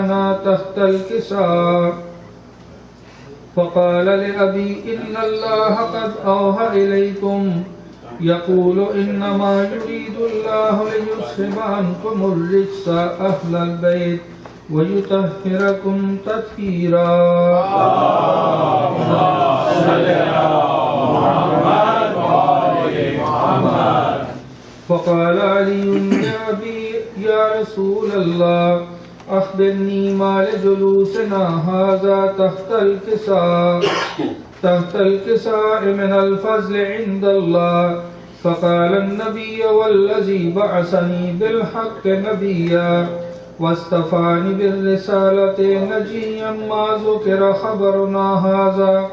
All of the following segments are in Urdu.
جميعنا تحت الكساء. فقال لأبي إن الله قد أوحى إليكم يقول إنما يريد الله ليذهب عنكم الرجس أهل البيت ويطهركم تطهيرا. فقال علي يا أبي يا رسول الله أخبرني ما لجلوسنا هذا تحت الكساء من الفضل عند الله. فقال النبي والذي بعثني بالحق نبيا واصطفاني بالرسالة نجيا ما ذكر خبرنا هذا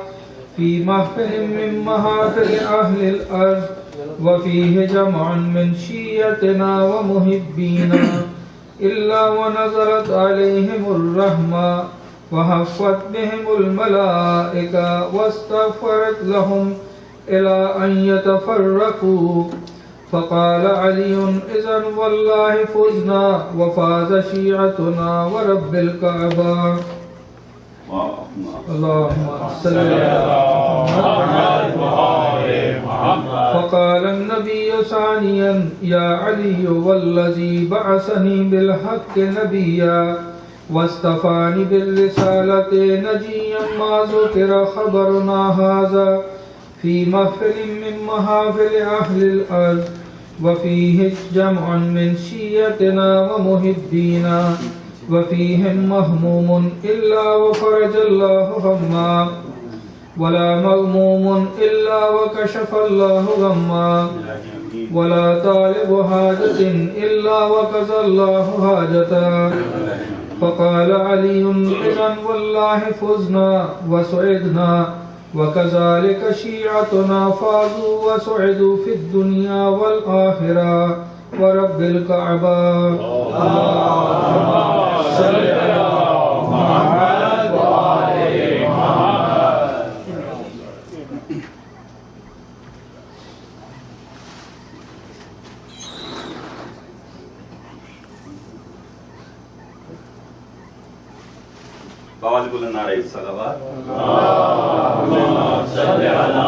في محفل من محافل أهل الأرض وفيه جمع من شيعتنا ومحبينا إلا ونزلت عليهم الرحمة وحفت بهم الملائكة واستغفرت لهم إلى أن يتفرقوا. فقال علي إذن والله فزنا وفاز شيعتنا ورب الكعبة. اللهم صل على محمد. فقال النبي ثانيا يا علي والذي بعثني بالحق نبيا واصطفاني بالرسالة نجيا ما ذكر خبرنا هذا في محفل من محافل أهل الأرض وفيه جمع من شيعتنا ومحبينا وفيهم مهموم إلا وفرج الله همّا ولا مغموم إلا وكشف الله غمّا ولا طالب حاجة إلا وقضى الله حاجته. فقال علي إذن والله فزنا وسعدنا وكذلك شيعتنا فازوا وسعدوا في الدنيا والآخرة ورب الكعبة. اللهم صل على محمد وآل محمد. آواز بلند نعرہ الصلوات. اللهم صل على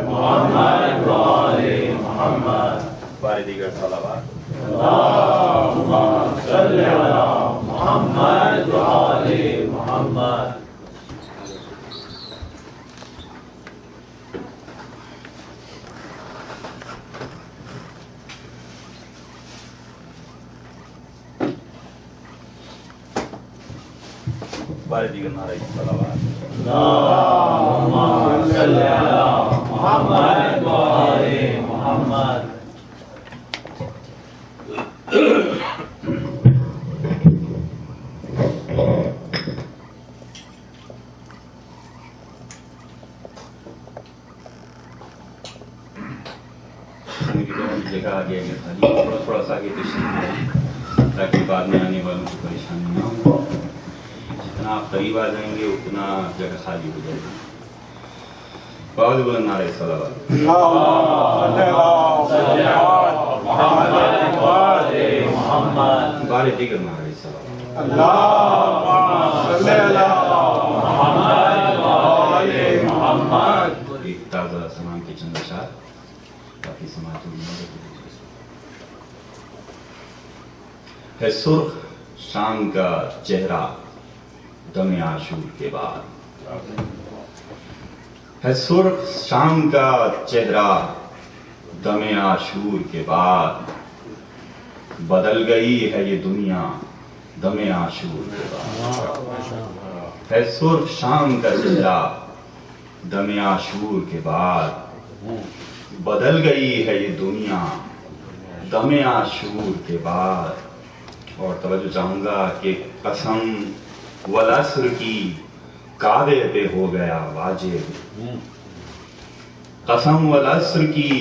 محمد وآل محمد. بار دیگر صلوات. اللهم صل على محمد وآل محمد. بار دیگر نعرہ الصلوات. اللهم صل على محمد وآل محمد. جگہ آگے تھوڑا سا آگے تشریف تاکہ بعد میں آنے والوں کو پریشانی نہ ہو. جتنا آپ قریب آ جائیں گے اتنا جگہ خالی ہو جائے گی. بہت بلند نعرہ الصلوات. بار دیگر نعرہ الصلوات. ایک تازہ سلام کے چند اشعار باقی سماعت ہے. سرخ شام کا چہرہ دم عاشور کے بعد ہے. سرخ شام کا چہرہ دم عاشور کے بعد بدل گئی ہے یہ دنیا دم عاشور کے بعد. ہے سرخ شام کا چہرہ دم عاشور کے بعد بدل گئی ہے یہ دنیا دم عاشور کے بعد. اور توجہ چاہوں گا کہ قسم والعصر کی کعبے پہ ہو گیا واجب. قسم والعصر کی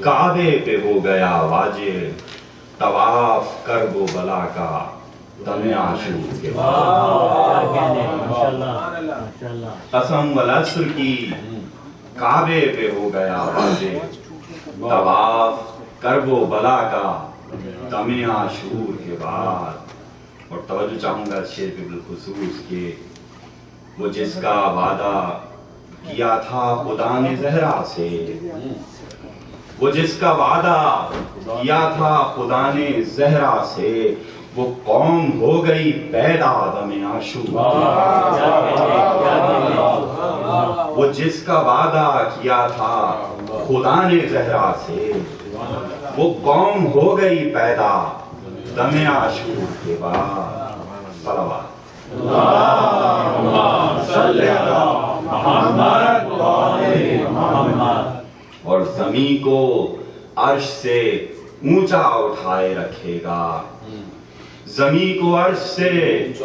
کعبے پہ ہو گیا واجب. طواف کرب و بلا کا دم عاشور کے بعد. قسم والعصر کی کعبے پہ ہو گیا واجب. طواف کرب و بلا کا دم عاشور کے بعد. اور توجہ چاہوں گا شعر پہ بالخصوص کہ وہ جس کا وعدہ کیا تھا خدا نے زہرا سے، وہ جس کا وعدہ کیا تھا خدا نے زہرا سے، وہ قوم ہو گئی پیدا دم عاشور۔ وہ جس کا وعدہ کیا تھا خدا نے زہرا سے، وہ قوم ہو گئی پیدا دم عاشور کے بعد۔ صلوات اللہم صلی علی محمد وآل محمد۔ اور زمین کو عرش سے اونچا اٹھائے رکھے گا، زمین کو عرش سے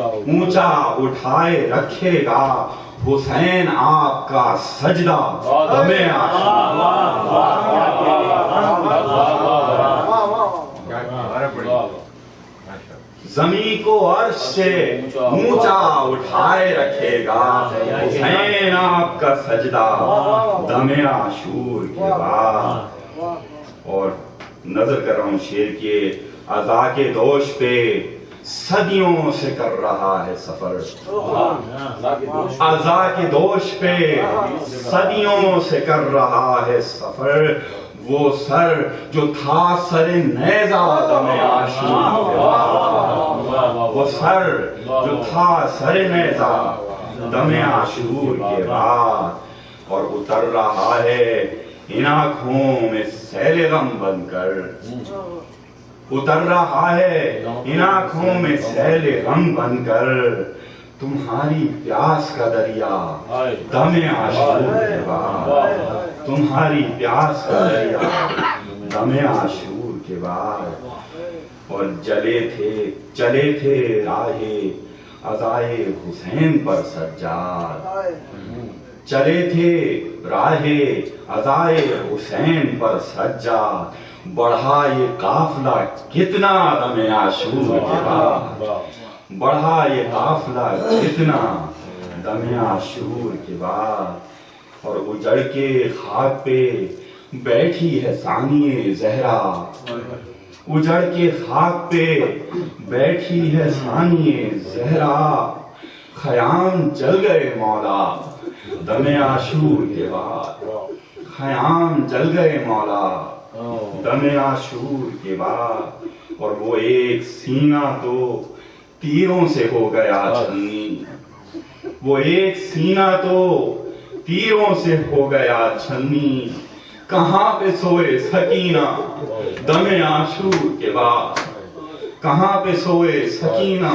اونچا اٹھائے رکھے گا، حسین آپ کا سجدہ دم زمین کو عرش سے اونچا اٹھائے رکھے گا، حسین آپ کا سجدہ دم عاشور کے بعد۔ اور نظر کر رہا ہوں شعر کے عزا کے دوش پہ صدیوں سے کر رہا ہے سفر، عزا کے دوش پہ صدیوں سے کر رہا ہے سفر، وہ سر جو تھا سر نیزہ دم عاشور کے بعد، وہ سر جو تھا سر نیزہ دم عاشور کے بعد، اور اتر رہا ہے ان آنکھوں میں سیل غم بن کر، اتر رہا ہے ان آنکھوں میں سیل غم بن کر، تمہاری پیاس کا دریا دم عاشور کے بعد، تمہاری پیاس کا دریا دم عاشور کے بعد۔ اور چلے تھے راہ عزائے حسین پر سجاد، چلے تھے راہ عزائے حسین پر سجاد، بڑھا یہ قافلہ کتنا دم عاشور کے بعد، بڑھا یہ قافلہ کتنا دم عاشور کے بعد۔ اور اجڑ کے خاک پہ بیٹھی ہے ثانی زہرا، اجڑ کے خاک پہ بیٹھی ہے ثانی زہرا، خیام جل گئے مولا دم عاشور کے بعد، خیام جل گئے مولا دم عاشور کے بعد۔ اور وہ ایک سینہ تو تیروں سے ہو گیا چھلنی، وہ ایک سینہ تو تیروں سے ہو گیا چھلنی، کہاں پہ سوئے سکینہ دم عاشور کے بعد، کہاں پہ سوئے سکینہ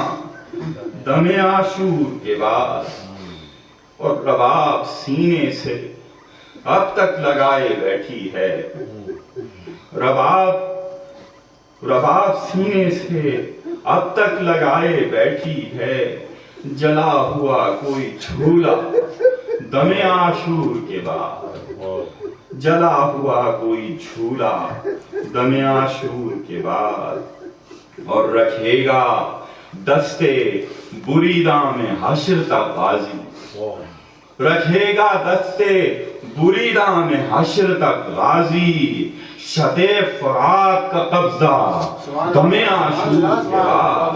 دم عاشور کے بعد۔ اور رباب سینے سے اب تک لگائے بیٹھی ہے، رباب سینے سے اب تک لگائے بیٹھی ہے، جلا ہوا کوئی جھولا دم عاشور کے بعد، جلا ہوا کوئی جھولا دم عاشور کے بعد۔ اور رکھے گا دستے بریدہ میں حشر تک غازی، رکھے گا دستے بریدہ میں حشر تک غازی، شط فرات کا قبضہ دم عاشور کے بعد،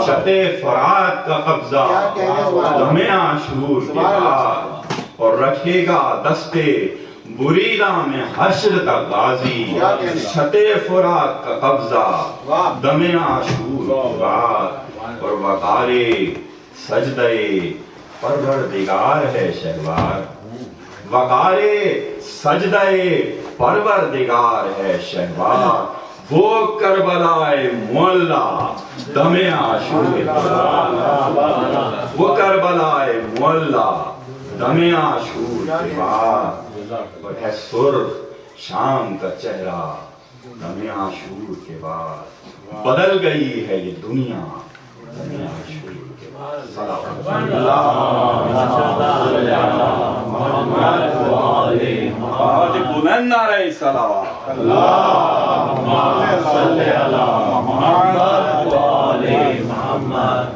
شط فرات کا قبضہ دم عاشور کے بعد۔ اور رکھے گا دستے بریدہ میں حشر تک غازی، شط فرات کا قبضہ دم عاشور کے بعد۔ اور وقار سجدہ پروردگار ہے شہوار، وقار سجدہ پروردگار ہے شہوار، وہ کربلائے معلیٰ دم عاشور کے بعد، وہ کربلائے معلیٰ دم عاشور کے بعد۔ اور ہے سرخ شام کا چہرہ دم عاشور کے بعد، بدل گئی ہے یہ دنیا دم عاشور کے بعد۔ بلند نعرہ صلوات۔ اللہم صلی علی محمد وآل محمد۔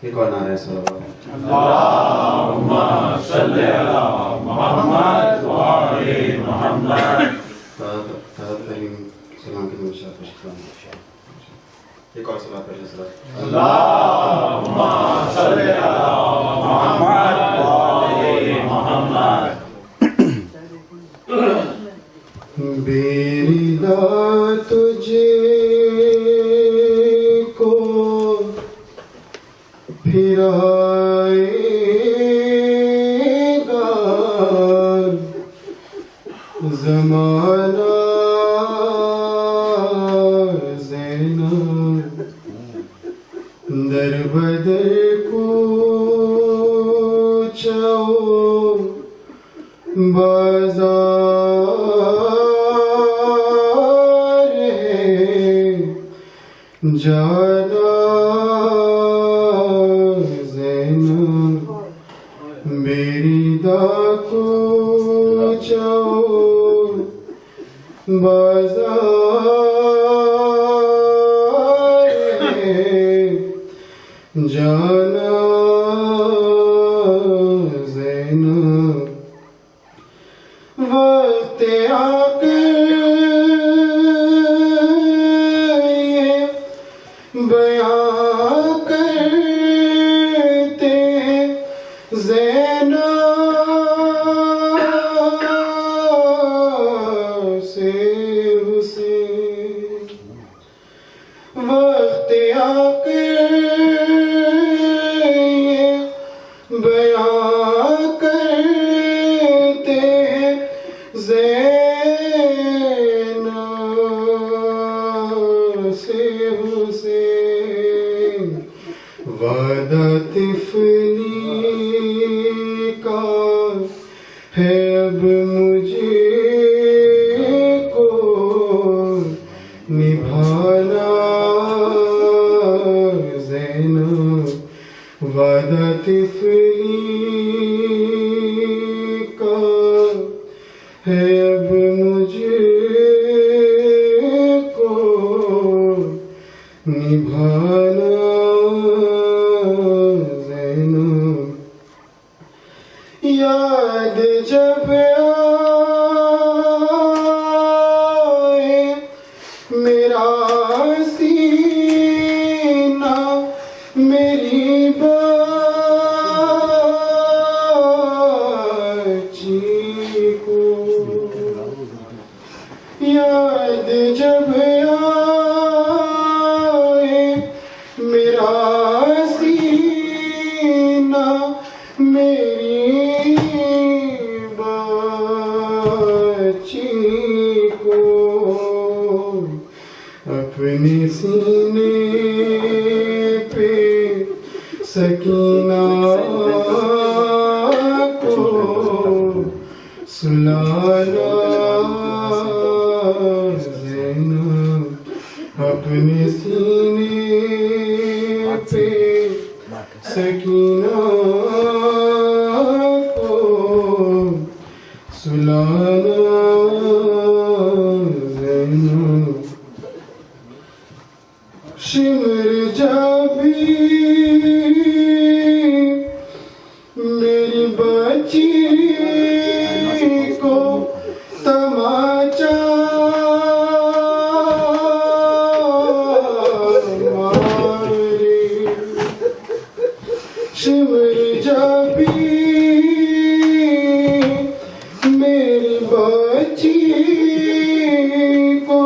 ایک اور نعرہ صلوات۔ اللہم صلی علی محمد وآل محمد۔ تحت کریم سلام کے دو شاہ ایک اور سنا پڑھیں سر. اللهم صل على محمد وآل محمد. بیردا تجھے کو پھرائے گا زمانہ زینب در بدر کوچوں بازار ہے جانا زینب میری داکو چاؤ بازار ہے جانا زینب وقت آ بیاں کرتے ہیں زینب سے حسین وقت آ بیاں کرتے ہیں زینب سے حسین وعدہ طفلی کا ہے اب مجھے کو نبھانا زینب وعدہ طفلی کا ہے اب مجھے کو نبھانا زینب یاد جب آئے میرا سینہ میری بچی کو یاد جب آئے میرا سینہ میری بچی کو اپنے سینے پہ سکینہ کو سلانا زینب اپنے سینے پہ سکینہ کو سلانا زینب شمر جابی میری بچی کو تماچا ماری شمر جابی میری بچی کو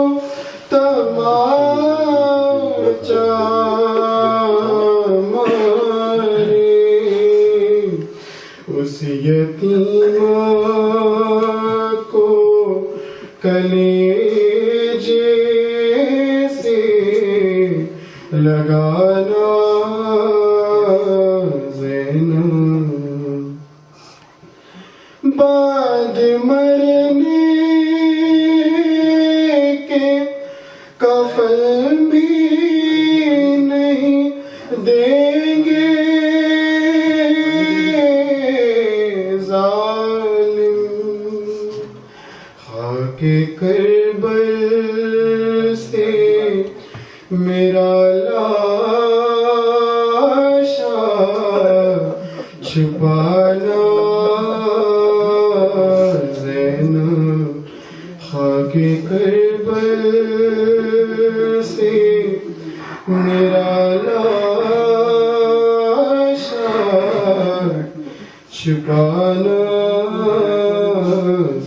تماچا ماری اس یتیمہ کو کلیجے سے لگانا زینب بعد مرنے کے کفن بھی نہیں دیں گے ظالم خاک کربل سے میرا لاشا چھپانا زینب خاک کربل سے چھپانا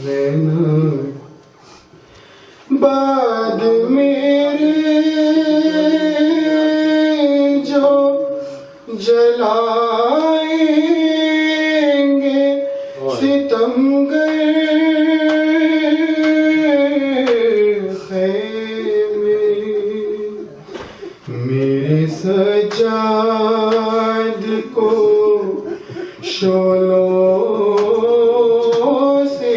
زینب بعد میرے جو جلائیں گے ستمگر خیمے میرے سجاد کو شعلوں سے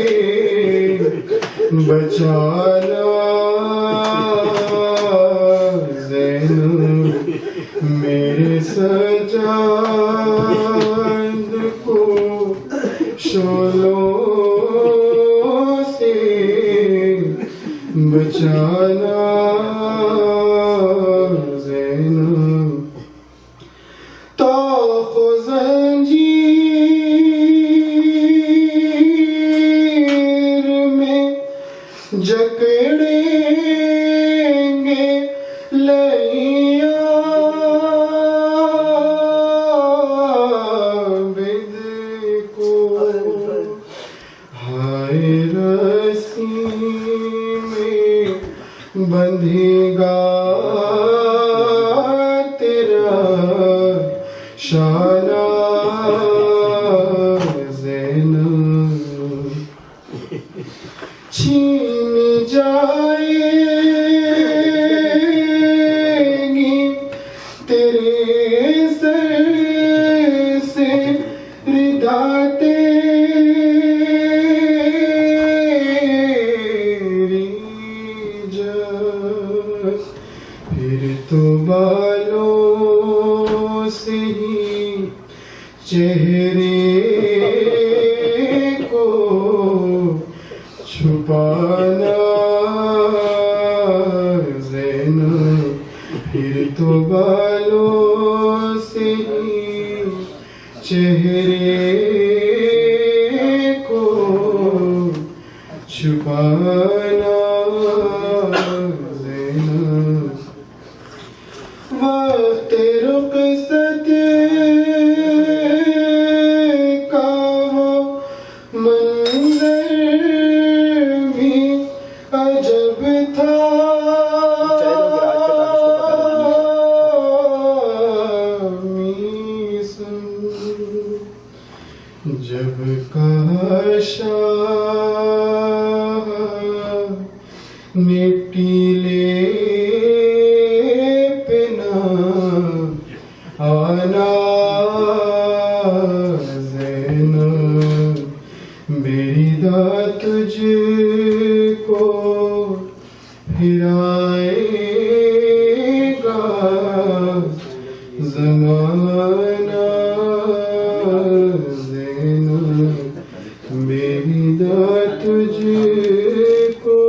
بچانا زینب میرے سجاد کو شعلوں سے بچانا زینب طوق و زنجیر میں جکڑیں گے لئیاں بد کو ہائے رسی میں بندھے گا تیرا شانہ زینب چھین جائے گی تیرے سر سے ردا تیری جب پھر تو بالوں سے ہی چہرے کو چھپانا زینب پھر تو بالوں سے ہی چہرے کو چھپانا زینب وقت رخصت کا وہ منظر بھی عجب تھا جب کہا شاہ مٹی لے پنا آنا زینب میری داد تجھ کو پھرائے گا زمانہ زینب میری داد تجھ کو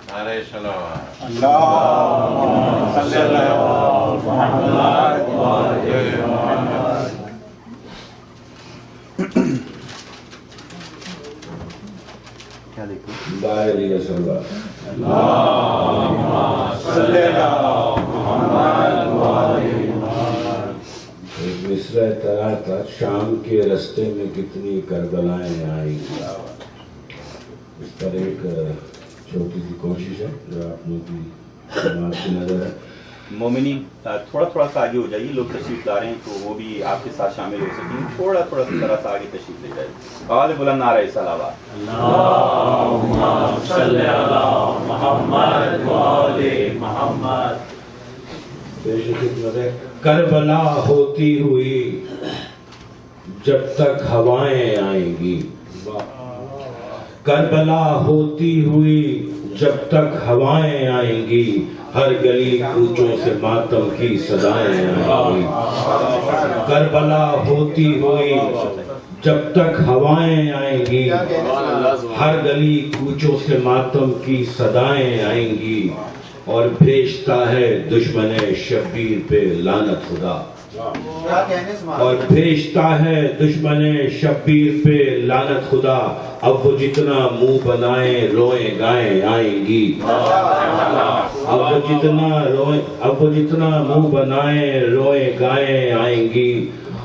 نعرہ صلوات اللہم صلی اللہ محمد محمد دائری صلی اللہم صلی اللہ محمد محمد ایک مصرع طرح تھا شام کے رستے میں کتنی کربلائیں آئیں گی اس پر ایک چھوٹی سی کوشش ہے جو آپ لوگ کی سماعت کی نظر ہے مومنین تھوڑا تھوڑا سا آگے ہو جائیے لوگ تشریف لا رہے ہیں تو وہ بھی آپ کے ساتھ شامل ہو سکیں تھوڑا سا ذرا سا آگے تشریف لے جائیے آواز بلند نعرہ صلوات اللہم صلی اللہ محمد وآل محمد پیش خدمت ہے کربلا ہوتی ہوئی جب تک ہوائیں آئیں گی کربلا ہوتی ہوئی جب تک ہوائیں آئیں گی ہر گلی کوچوں سے ماتم کی صدائیں آئیں گی کربلا ہوتی ہوئی جب تک ہوائیں آئیں گی ہر گلی کوچوں سے ماتم کی صدائیں آئیں گی اور بھیجتا ہے دشمن شبیر پہ لعنت خدا اور بھیجتا ہے دشمن شبیر پہ لعنت خدا، اب وہ جتنا منہ بنائیں روئیں گائیں آئیں گی، اب وہ جتنا منہ بنائیں روئیں گائیں آئیں گی،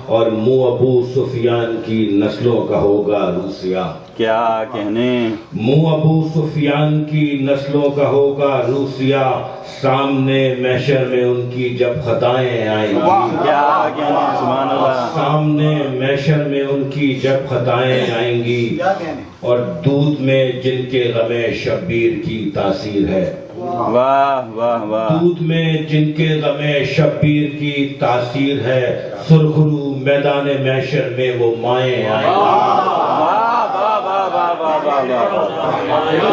اور منہ ابو سفیان کی نسلوں کا ہوگا روسیا، کیا کہنے، منہ ابو سفیان کی نسلوں کا ہوگا روسیا، سامنے محشر میں ان کی جب خطائیں آئیں گی، کیا کہنے، سبحان اللہ، سامنے محشر میں ان کی جب خطائیں آئیں گی، اور دودھ میں جن کے غم شبیر کی تاثیر ہے، واہ واہ واہ، دودھ میں جن کے غم شبیر کی تاثیر ہے، سرخرو میدان محشر میں وہ مائیں آئیں گی،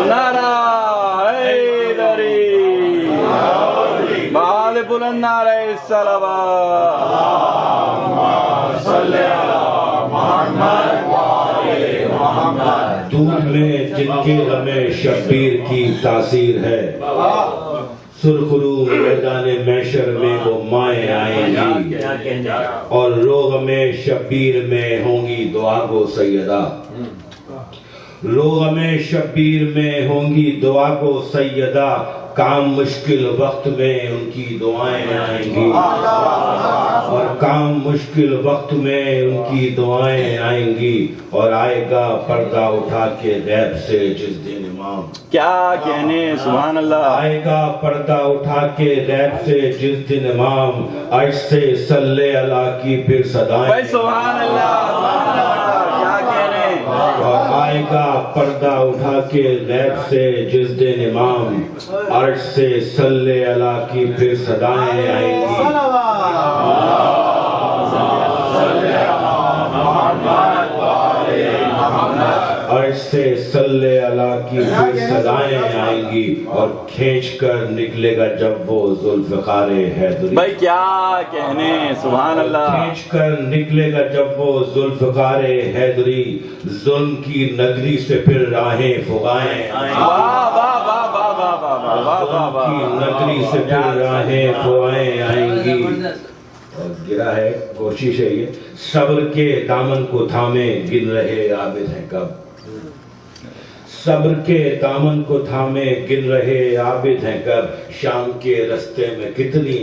نعرہ حیدری، بال بلند نعرہ صلوات، دودھ میں جن کے غم شبیر کی تاثیر ہے، سرخرو میدان محشر میں وہ مائیں آئیں گی، اور روغم شبیر میں ہوں گی دعا گو سیدہ، روغم شبیر میں ہوں گی دعا گو سیدہ، کام مشکل وقت میں ان کی دعائیں آئیں گی، اور کام مشکل وقت میں ان کی دعائیں آئیں گی، اور آئے گا پردہ اٹھا کے غیب سے جس دن امام، کیا کہنے، سبحان اللہ، آئے گا پردہ اٹھا کے غیب سے جس دن امام، عرش سے صلی اللہ کی پھر صدائیں، بھائی سبحان اللہ، سبحان اللہ، کیا کہنے، اور آئے گا پردہ اٹھا کے غیب سے جس دن امام، عرش سے صلی اللہ کی پھر صدائیں آئیں گی، عرش سے صلی اللہ کی پھر صدائیں آئیں گی، اور کھینچ کر نکلے گا جب وہ ذوالفقار حیدری، بھائی کیا کہنے، سبحان اللہ، کھینچ کر نکلے گا جب وہ ذوالفقار حیدری، ظلم کی نگری سے پھر راہیں فغائیں آئیں گی، واہ واہ واہ واہ واہ واہ واہ واہ واہ، کی نگری سے پھر راہیں فغائیں آئیں گی، اور گرا ہے کوشش ہے یہ، صبر کے دامن کو تھامے گن رہے عابد ہیں کب، صبر کے دامن کو تھامے گن رہے عابد ہیں کب، شام کے رستے میں کتنی،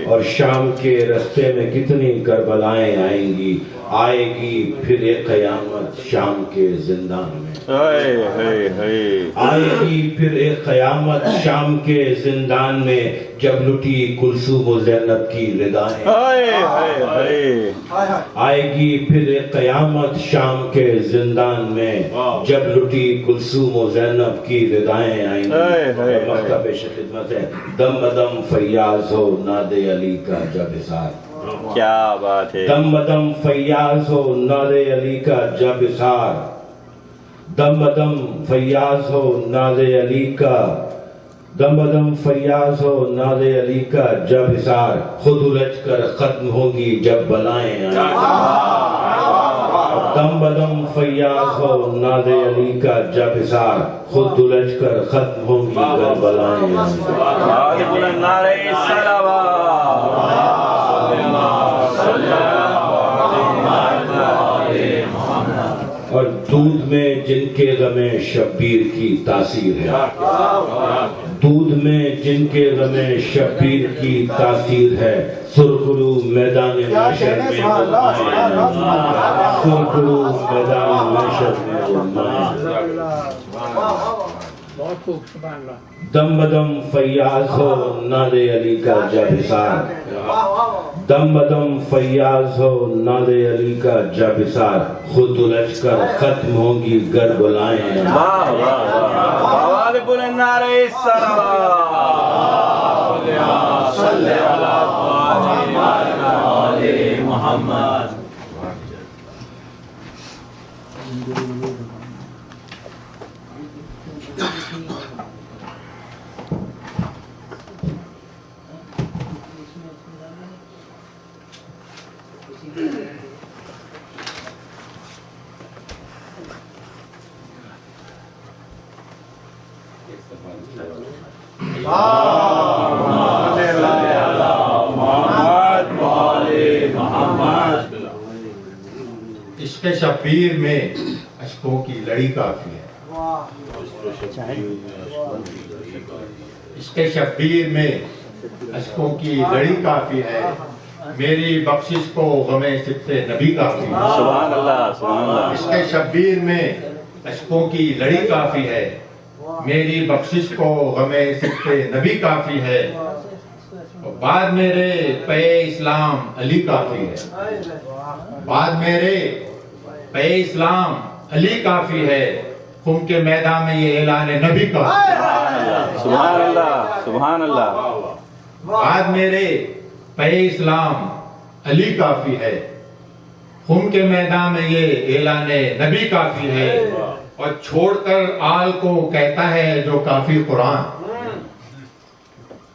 اور شام کے رستے میں کتنی کربلائیں آئیں گی، آئے گی پھر ایک قیامت شام کے زندان میں، آئے گی پھر ایک قیامت شام کے زندان میں، جب لٹی کلثوم و زینب کی ردائیں، آئے گی پھر ایک قیامت شام کے زندان میں، جب لٹی کلثوم و زینب کی ردائیں آئیں گی، مکتب پیش خدمت ہے، دم بدم فیاض ہو ناد علی کا جب حسار، کیا بات ہے، دم بدم فیاض ہو ناد علی کا جب حسار، دم بدم فیاض ہو ناد علی کا، دم بدم فیاض ہو ناد علی کا جب حسار، خود الجھ کر ختم ہوگی جب بلائیں آئیں گی، دم بدم فیاض ہو ناد علی کا جب حسار، خود الجھ کر ختم ہوگی جب بلائیں آئیں گی، نعرہ صلوات، اور دودھ میں جن کے غم شبیر کی تاثیر ہے، دودھ میں جن کے غم شبیر کی تاثیر ہے، سرخرو میدان محشر میں وہ مائیں، سرخرو میدان محشر میں وہ مائیں، دم بدم فیاض ہو ناد علی کا جب حسار، دم بدم فیاض ہو ناد علی کا جب حسار، خود الجھ کر ختم ہوگی گر بلائیں، واہ واہ واہ، بلند نعرہ صلوات، صلی اللہ علیہ محمد، عشق شبیر میں اشکوں کی لڑی کافی ہے، عشق شبیر میں اشکوں کی لڑی کافی ہے، میری بخشش کو غم صبط نبی کافی ہے۔ سبحان اللہ سبحان اللہ۔ عشق شبیر میں اشکوں کی لڑی کافی ہے، میری بخشش کو غم صبط نبی کافی ہے، بعد میرے پے اسلام علی کافی ہے، بعد میرے پے اسلام علی کافی ہے، خم کے میدان میں یہ اعلان نبی کافی ہے۔ سبحان اللہ سبحان اللہ۔ بعد میرے پے اسلام علی کافی ہے، خم کے میدان میں یہ اعلان نبی کافی ہے، اور چھوڑ کر آل کو کہتا ہے جو کافی قرآن،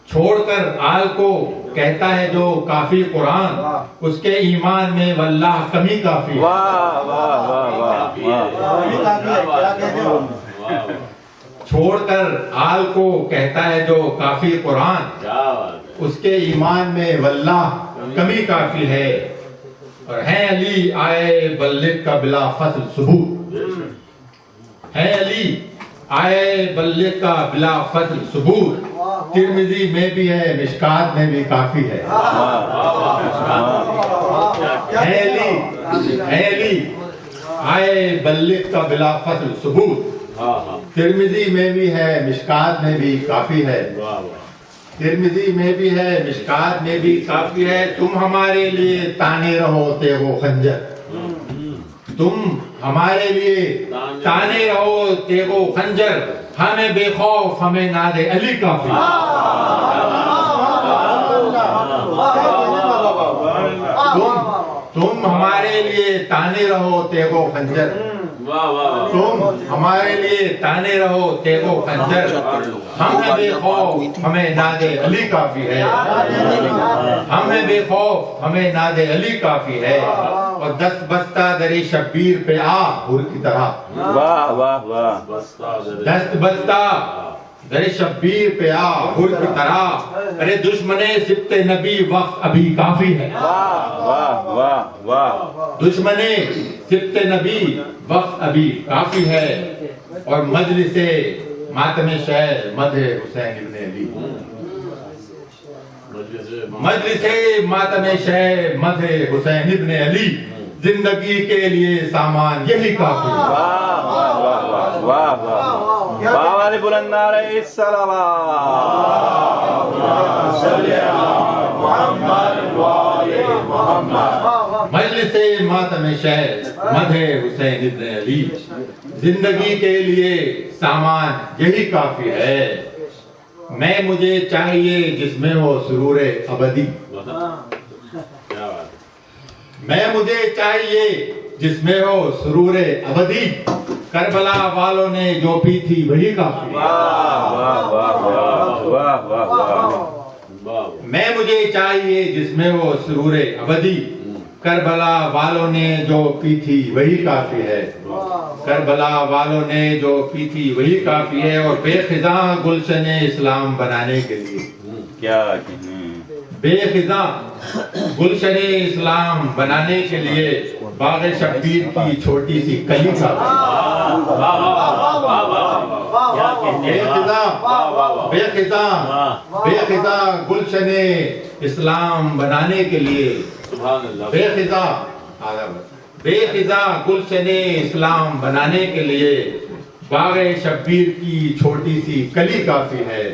چھوڑ کر آل کو کہتا ہے جو کافی قرآن، اس کے ایمان میں واللہ کمی کافی ہے۔ واہ واہ واہ واہ چھوڑ کر آل کو کہتا ہے جو کافی قرآن، اس کے ایمان میں واللہ کمی کافی ہے، اور ہے علی آئے بلغ کا بلا فصل ثبوت، ہے علی آئے بلغ کا بلا فصل ثبوت، ترمذی میں بھی ہے مشکات میں بھی کافی ہے۔ ہے علی آئے بلغ کا بلا فصل ثبوت، ترمذی میں بھی ہے مشکات میں بھی کافی ہے، ترمذی میں بھی ہے مشکات میں بھی کافی ہے، تم ہمارے لیے تانے رہو تیغ و خنجر، تم ہمارے لیے تانے رہو تیغ و خنجر، ہمیں بے خوف ہمیں ناد علی کافی۔ تم ہمارے لیے تانے رہو تیغ و خنجر، تم ہمارے لیے تانے رہو تیغ و خنجر، ہمیں بے خوف ہمیں ناد علی کافی ہے، ہمیں بے خوف ہمیں ناد علی کافی ہے، اور دست بستہ در شبیر پہ آ حر کی طرح، واہ واہ واہ۔ دست بستہ در شبیر پہ آ حر کی طرح، ارے دشمن صبط نبی وقت ابھی کافی ہے، واہ واہ واہ واہ۔ دشمن صبط نبی وقت ابھی کافی ہے، اور مجلس ماتم شہر مدح حسین ابن علی، مجلس ماتم شہر مدح حسین ابن علی، زندگی کے لیے سامان یہی کافی ہے۔ واہ واہ واہ واہ واہ۔ بابا نے بلند نعرہ الصلوات۔ مجلس ماتم شہر مدح حسین ابن علی، زندگی کے لیے سامان یہی کافی ہے، میں مجھے چاہیے جس میں ہو سرور ابدی، میں مجھے چاہیے جس میں ہو سرور ابدی، کربلا والوں نے جو پی تھی وہی کافی ہے۔ واہ واہ واہ واہ واہ واہ۔ میں مجھے چاہیے جس میں ہو سرور ابدی، کربلا والوں نے جو پی تھی وہی کافی ہے، کربلا والوں نے جو پی تھی وہی کافی ہے، اور بے خزاں گلشن اسلام بنانے کے لیے، کیا کہنے۔ بے خزاں گلشن اسلام بنانے کے لیے باغ شبیر کی چھوٹی سی کلی کافی ہے۔ بے خزاں گلشن اسلام بنانے کے لیے، بے خزاں گلشن اسلام بنانے کے لیے باغ شبیر کی چھوٹی سی کلی کافی ہے،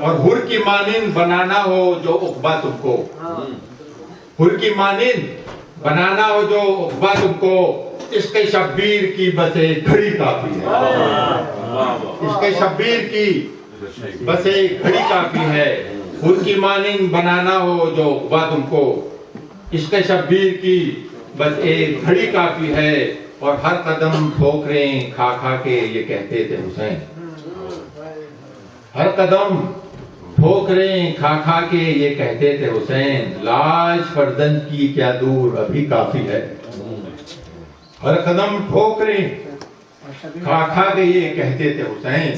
اور حر کی مانند بنانا ہو جو عقبہ تم کو، حر کی مانند بنانا ہو جو عقبہ تم کو، عشق شبیر کی بس ایک گھڑی کافی ہے، عشق شبیر کی بس ایک گھڑی کافی ہے، حر کی مانند بنانا ہو جو عقبہ تم کو، عشق شبیر کی بس ایک گھڑی کافی ہے، اور ہر قدم ٹھوکریں کھا کھا کے یہ کہتے تھے حسین، ہر قدم ٹھوکریں کھا کھا کے یہ کہتے تھے حسین، لاش فرزند کی کیا دور ابھی کافی ہے، ہر قدم ٹھوکریں کھا کھا کے یہ کہتے تھے حسین،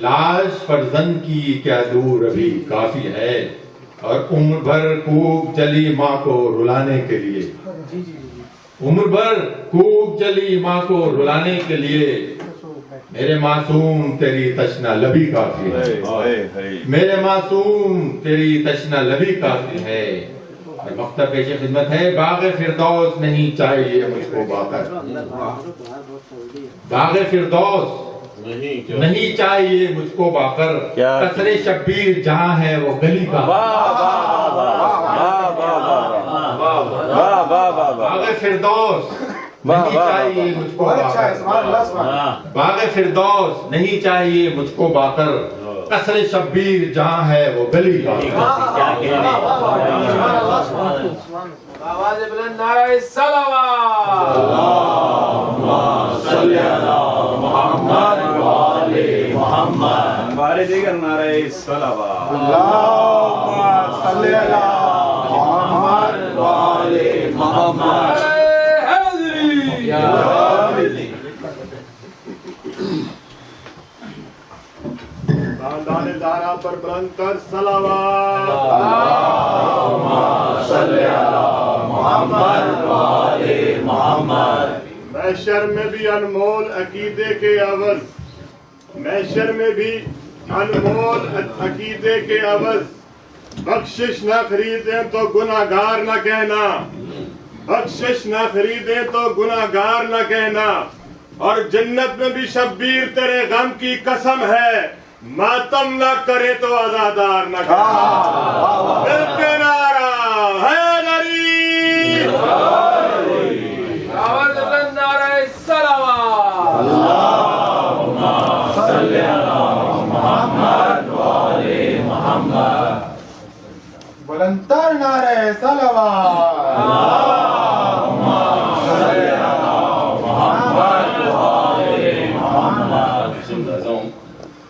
لاش فرزند کی کیا دور ابھی کافی ہے، اور عمر بھر کوک جلی ماں کو رلانے کے لیے، عمر بھر کوک جلی ماں کو رلانے کے لیے میرے معصوم تیری تشنا لبی کافی ہے، میرے معصوم تیری تشنا لبی کافی ہے۔ اور مقطع پیش خدمت ہے، باغ فردوس نہیں چاہیے مجھ کو باقر، باغ فردوس نہیں چاہیے مجھ کو باقر، قصر شبیر جہاں ہے وہ گلی کا، باغ فردوس نہیں چاہیے مجھ کو باقر، باغ فردوس نہیں چاہیے مجھ کو باقر، قصر شبیر جہاں ہے وہ گلی کا۔ آواز بلند نعرہ صلوات، صلی علی محمد و آل محمد، ہمارے دیگر نعرہ صلوات، اللہم صلی علی محمد و آل محمد۔ خاندان زہرا پر بلند کر صلوات، اللہم صلی علی محمد و آل محمد۔ محشر میں بھی انمول عقیدے کے عوض، محشر میں بھی انمول عقیدے کے عوض بخشش نہ خریدیں تو گناہگار نہ کہنا، بخشش نہ خریدیں تو گناہگار نہ کہنا، اور جنت میں بھی شبیر تیرے غم کی قسم ہے، ماتم نہ کرے تو عزادار نہ کہنا۔ مل کے نعرہ حیدری، آواز بلند نعرہ صلوات، اللہم صلی علی محمد و آل محمد۔ بلند تر نعرہ صلوات، اللہم صلی علی محمد و آل محمد۔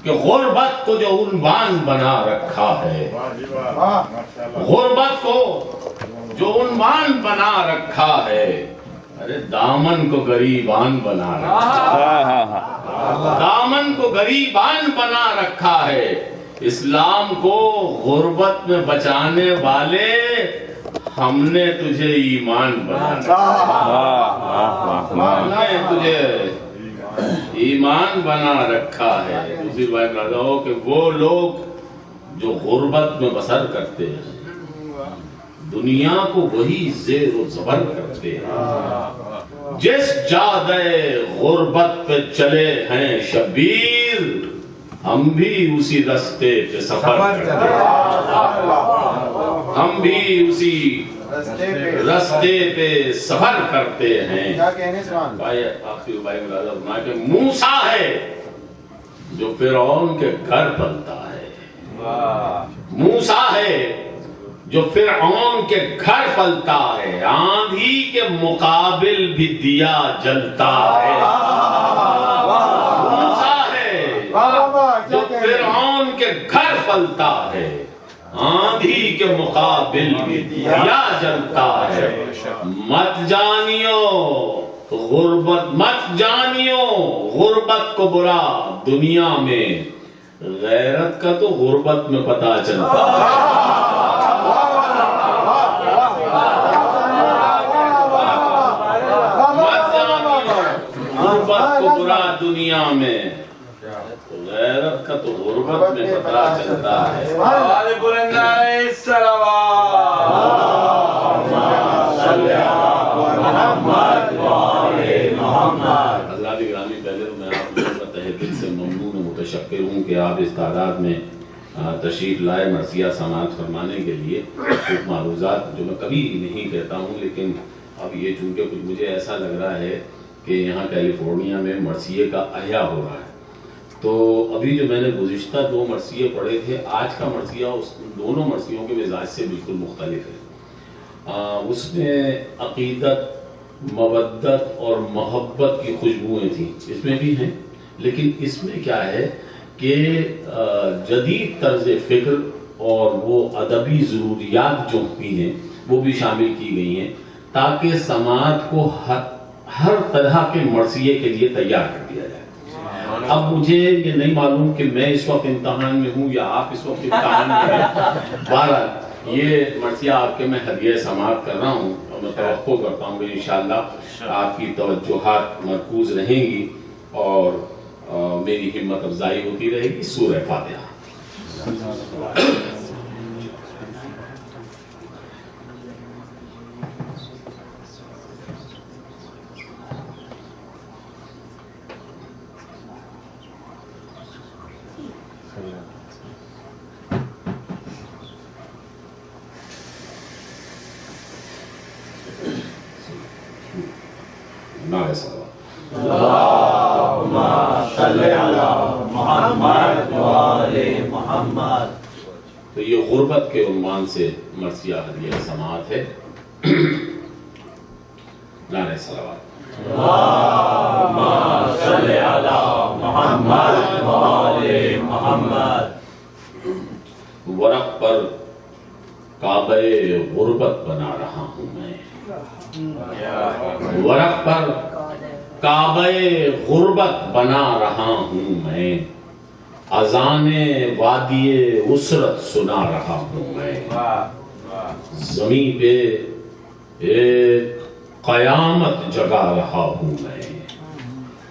کہ غربت کو جو عنوان بنا رکھا ہے، غربت کو جو عنوان بنا رکھا ہے، ارے دامن کو گریبان بنا رکھا ہے، دامن کو گریبان بنا رکھا ہے، اسلام کو غربت میں بچانے والے ہم نے تجھے ایمان بنا رکھا ہے، ہم نے تجھے ایمان بنا رکھا ہے۔ دوسری بات بتا ہو کہ وہ لوگ جو غربت میں بسر کرتے ہیں، دنیا کو وہی زیر و زبر کرتے ہیں، جس جادے غربت پہ چلے ہیں شبیر، ہم بھی اسی رستے پہ سفر کرتے ہیں، ہم بھی اسی رستے پہ سفر کرتے ہیں۔ بھائی آخری بھائی ملازہ فرمایا کہ موسیٰ ہے جو فرعون کے گھر پلتا ہے، موسیٰ ہے جو فرعون کے گھر پلتا ہے، آندھی کے مقابل بھی دیا جلتا ہے، موسیٰ ہے جو فرعون کے گھر پلتا ہے، آندھی کے مقابل بھی دیا جلتا ہے۔ مت جانیو غربت، مت جانیو غربت کو برا دنیا میں، غیرت کا تو غربت میں پتہ چلتا ہے۔ مت جانیو غربت کو برا دنیا میں، غیرت کا تو غربت میں پتہ چلتا ہے۔ آواز بلند نعرہ صلوات، اللہم صلی علی محمد و آل محمد۔ حضرات گرامی، پہلے تو میں آپ لوگوں کا تہہ دل سے ممنون و متشکر ہوں کہ آپ اس تعداد میں تشریف لائے مرثیہ سماعت فرمانے کے لیے۔ کچھ معروضات جو میں کبھی نہیں کہتا ہوں، لیکن اب یہ چونکہ کچھ مجھے ایسا لگ رہا ہے کہ یہاں کیلیفورنیا میں مرثیے کا احیاء ہو رہا ہے، تو ابھی جو میں نے گزشتہ 2 مرثیے پڑھے تھے، آج کا مرثیہ اس دونوں مرثیوں کے مزاج سے بالکل مختلف ہے۔ اس میں عقیدت، مودت اور محبت کی خوشبوئیں تھیں، اس میں بھی ہیں، لیکن اس میں کیا ہے کہ جدید طرز فکر اور وہ ادبی ضروریات جو بھی ہیں وہ بھی شامل کی گئی ہیں، تاکہ سماعت کو ہر طرح کے مرثیے کے لیے تیار کر دیا جائے۔ اب مجھے یہ نہیں معلوم کہ میں اس وقت امتحان میں ہوں یا آپ اس وقت امتحان میں ہیں، بہرحال یہ مرثیہ آپ کے میں ہدیہ سماعت کر رہا ہوں اور میں توقع کرتا ہوں کہ انشاءاللہ آپ کی توجہات مرکوز رہیں گی اور میری ہمت افزائی ہوتی رہے گی. سورہ فاتحہ. نعرہ صلوات. تو یہ غربت کے عنوان سے مرثیہ ہدیہ سماعت ہے. نعرہ صلوات. ورق پر کعبہ غربت بنا رہا ہوں میں. ورق پر کعبہ غربت بنا رہا ہوں میں. اذان وادی اسرت سنا رہا ہوں میں. زمین پہ ایک قیامت جگا رہا ہوں میں.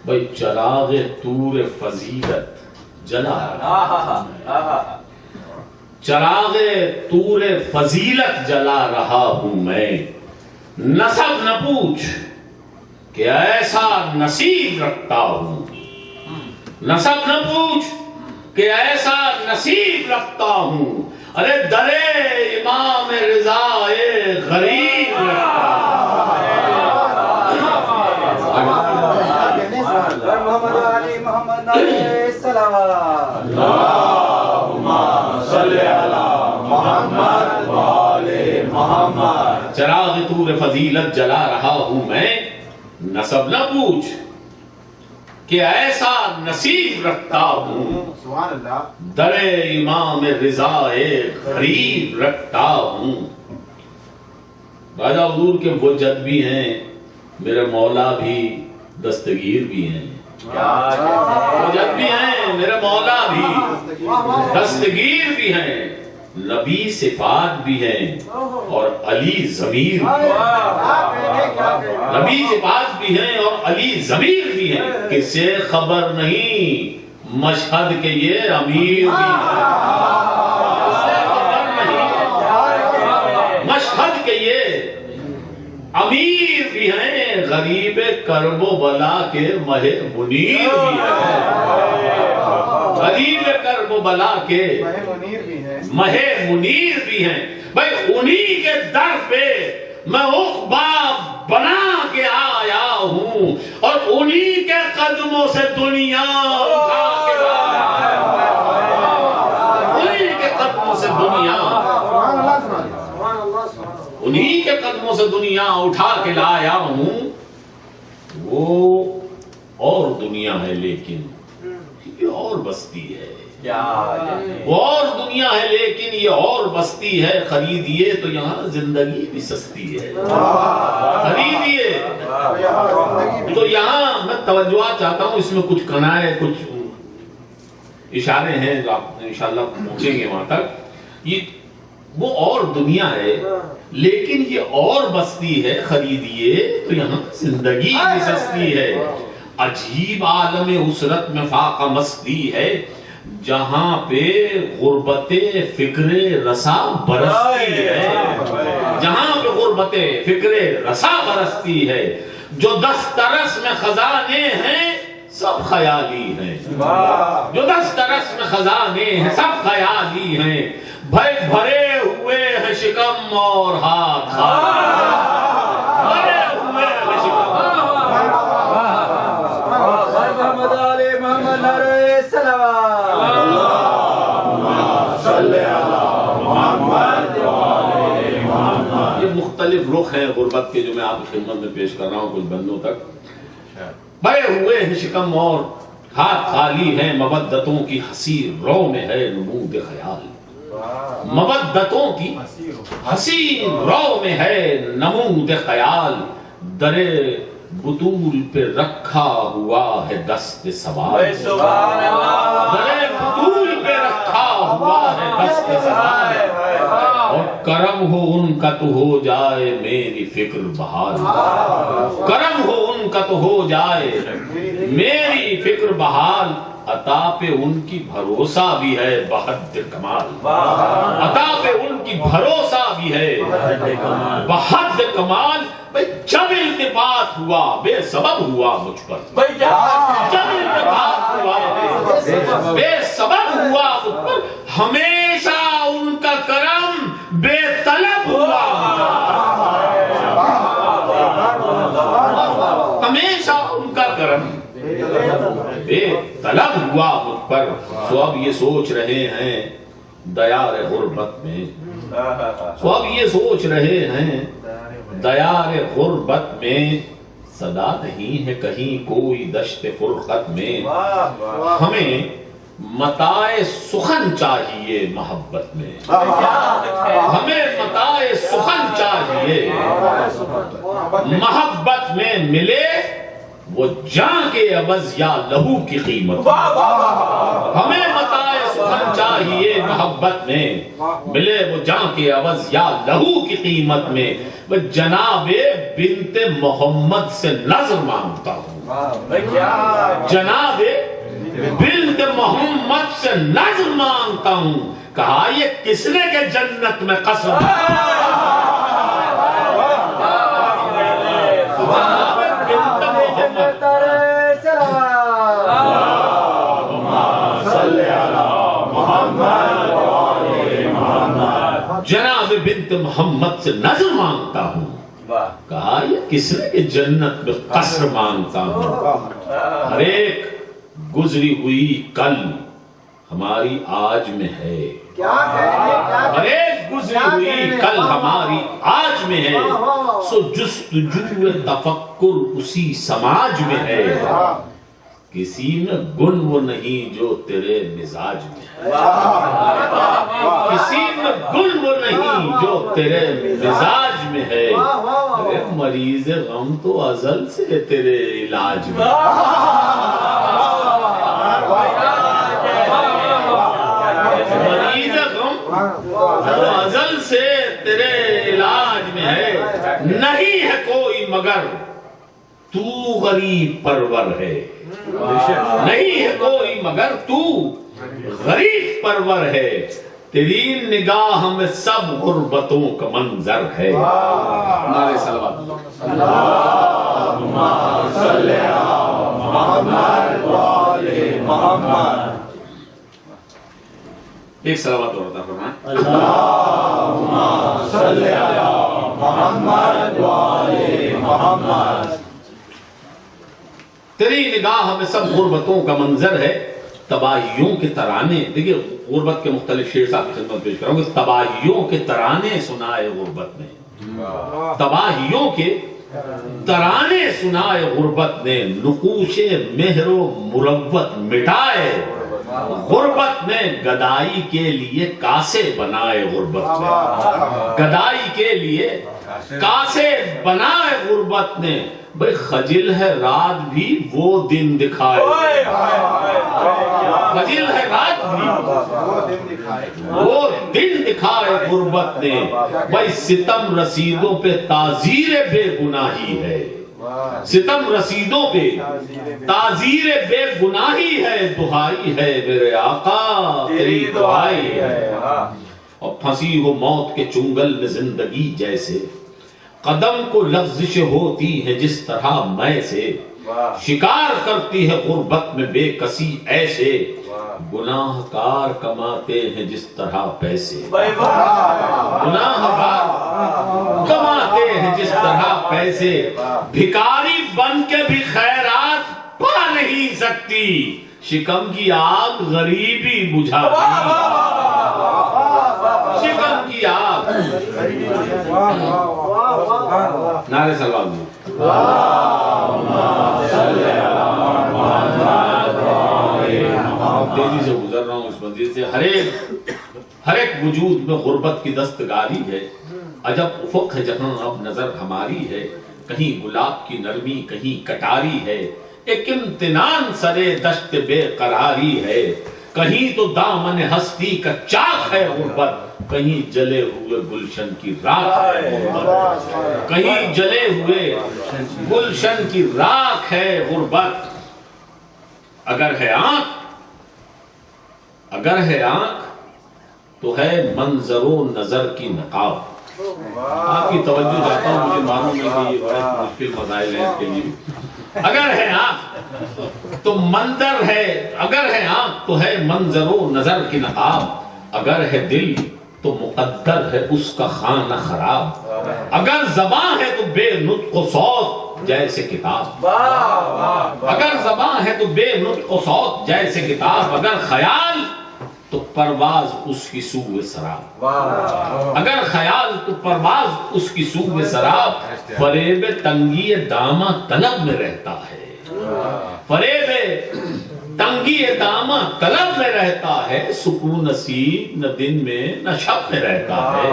بھئی چراغ طور فضیلت جلا رہا ہوں میں. چراغ طور فضیلت جلا رہا ہوں میں. نسب نہ پوچھ کہ ایسا نصیب رکھتا ہوں. نسب نہ پوچھ کہ ایسا نصیب رکھتا ہوں. ارے درے امام رضا غریب رکھتا محمد علی محمد علیہ السلام. اللہم صلی علی محمد وآل محمد. چراغ طور فضیلت جلا رہا ہوں میں. نسب نہ پوچھ کہ ایسا نصیب رکھتا ہوں. در امام رضا غریب رکھتا ہوں. راجہ حضور کے وہ جد بھی ہیں, میرے مولا بھی دستگیر بھی ہیں. وہ جد بھی ہیں, میرے مولا بھی دستگیر بھی ہیں. نبی صفات بھی ہیں اور علی ضمیر بھی ہیں. نبی صفات بھی ہیں اور علی ضمیر بھی ہیں. کسے خبر نہیں مشہد کے یہ امیر بھی ہیں. کسے خبر نہیں مشہد کے یہ امیر بھی ہیں. غریب کرب و بلا کے مہ منیر بھی ہیں. غریب کرب و بلا کے مہ منیر بھی ہیں. بھئی انہی کے در پہ میں عقبہ بنا کے آیا ہوں اور انہی کے قدموں سے دنیا اٹھا کے لایا ہوں. انہی کے قدموں سے دنیا, انہی کے قدموں سے دنیا اٹھا کے لایا ہوں. وہ اور دنیا ہے لیکن یہ اور بستی ہے. وہ اور دنیا ہے لیکن یہ اور بستی ہے. خریدیے تو یہاں زندگی بھی سستی ہے. خریدیے تو یہاں میں توجہ چاہتا ہوں. اس میں کچھ کنائے کچھ اشارے ہیں جو آپ انشاءاللہ پہنچیں گے وہاں تک. یہ وہ اور دنیا ہے لیکن یہ اور بستی ہے. خریدیے تو یہاں زندگی بھی سستی ہے. عجیب عالم اسرت میں فاقہ مستی ہے جہاں پہ غربت فکر رسا برستی ہے. جہاں پہ غربت فکر رسا برستی ہے. جو دسترس میں خزانے ہیں سب خیالی ہیں. جو دسترس میں خزانے ہیں سب خیالی ہیں. بھرے ہوئے ہیں شکم اور ہاتھ بھرے ہوئے ہیں شکم. محمد علی محمد علیہ السلام. یہ مختلف رخ ہیں غربت کے جو میں آپ کی خدمت میں پیش کر رہا ہوں کچھ بندوں تک. بھرے ہوئے ہیں شکم اور ہاتھ خالی ہیں. مودتوں کی حسین رو میں ہے نمود خیال. مودتوں کی حسین رو میں ہے نمود خیال. در بطول پہ رکھا ہوا ہے دست سوال. در بطول پہ رکھا ہوا ہے دست سوال. اور کرم ہو ان کا تو ہو جائے میری فکر بحال، کرم ہو ان کا تو ہو جائے میری فکر بحال، عطا پہ ان کی بھروسہ بھی ہے بحد کمال، عطا پہ ان کی بھروسہ بھی ہے بحد کمال۔ بھئی جب التفات ہوا بے سبب ہوا مجھ پر، جب التفات ہوا بے سبب ہوا مجھ پر، ہمیشہ ان کا کرم بے طلب ہوا، ہمیشہ ان کا کرم بے طلب ہوا مجھ پر۔ سو اب یہ سوچ رہے ہیں دیار غربت میں، سو اب یہ سوچ رہے ہیں دیار غربت میں، صدا نہیں ہے کہیں کوئی دشت فرقت میں، ہمیں متاع سخن چاہیے محبت میں، ہمیں متاع سخن چاہیے محبت میں، ملے وہ جان کے عوض یا لہو کی قیمت، ہمیں متاع سخن چاہیے محبت میں، ملے وہ جان کے عوض یا لہو کی قیمت میں۔ وہ جناب بنت محمد سے نظر مانگتا ہوں، جناب بنت محمد سے نظر مانگتا ہوں، کہا یہ کس نے کہ جنت میں قصر، جناب بنت محمد سے نظر مانگتا ہوں، کہا یہ کس نے کہ جنت میں قصر مانگتا ہوں۔ ہر ایک گزری ہوئی کل ہماری آج میں ہے، ہر ایک گزری ہوئی کل ہماری آج میں ہے، سو جستجو تفکر اسی سماج میں ہے، کسی میں گن وہ نہیں جو تیرے مزاج میں ہے، کسی میں گن وہ نہیں جو تیرے مزاج میں ہے، ارے مریض غم تو ازل سے تیرے علاج میں ہے، مریض غم تو ازل سے تیرے علاج میں ہے، نہیں ہے کوئی مگر تو غریب پرور ہے، نہیں ہے کوئی مگر تو غریب پرور ہے، تیری نگاہ میں سب غربتوں کا منظر ہے۔ نعرہ صلوات اللہم صلی علی محمد و آل محمد۔ ایک صلوات اور عطا فرمائیں، اللہم صلی علی محمد و آل محمد۔ تیری نگاہ میں سب غربتوں کا منظر ہے، تباہیوں کے ترانے، دیکھیں غربت کے مختلف شعر صاحب کی خدمت پیش کروں گے، تباہیوں کے ترانے سنائے غربت نے، تباہیوں کے ترانے سنائے غربت نے، نقوش مہر و مروت مٹائے غربت نے، گدائی کے لیے کاسے بنائے غربت نے، گدائی کے لیے کاسے بنائے غربت نے، بھئی خجل ہے رات بھی وہ دن دکھائے، خجل ہے رات بھی وہ دن دکھائے غربت نے، بھئی ستم رسیدوں پہ تعزیر بے گناہی ہے، ستم رسیدوں پہ تعزیر بے گناہی ہے، دہائی ہے میرے آقا تیری دہائی ہے، اور پھنسی ہو موت کے چنگل میں زندگی جیسے، قدم کو لغزش ہوتی ہے جس طرح میں سے، شکار کرتی ہے غربت میں بے کسی ایسے، گناہ کار کماتے ہیں جس طرح پیسے، گناہ کار کماتے ہیں جس طرح پیسے، بھکاری بن کے بھی خیرات پا نہیں سکتی، شکم کی آگ غریبی بجھاتی، شکم کی آگ نعرہ صلوات میں تیزی سے گزر رہا ہوں اس منزل سے، ہر ایک وجود میں غربت کی دستکاری ہے، عجب افق ہے جہاں اب نظر ہماری ہے، کہیں گلاب کی نرمی کہیں کٹاری ہے، ایک امتنان سرے دشت بے قراری ہے، کہیں تو دامن ہستی کا چاک ہے غربت، کہیں جلے ہوئے گلشن کی راکھ ہے غربت، کہیں جلے ہوئے گلشن کی راکھ ہے غربت۔ اگر ہے آنکھ تو ہے منظر و نظر کی نقاب۔ آپ کی توجہ چاہتا ہوں، مجھے معلوم ہے کہ یہ بڑے مشکل مسائل ہیں اس کے لیے۔ اگر ہے آنکھ تو منظر ہے، اگر ہے آنکھ تو ہے منظر و نظر کی نقاب، اگر ہے دل تو مقدر ہے اس کا خانہ خراب، اگر زبان ہے تو بے نطق و صوت جیسے کتاب، اگر زبان ہے تو بے نطق و صوت جیسے کتاب، اگر خیال تو پرواز اس کی سوء سراب، اگر خیال تو پرواز اس کی سوء سراب، فریب تنگی دامہ طلب میں رہتا ہے، فریب تنگی دامہ طلب میں رہتا ہے، سکون نصیب نہ دن میں نہ شب میں رہتا ہے۔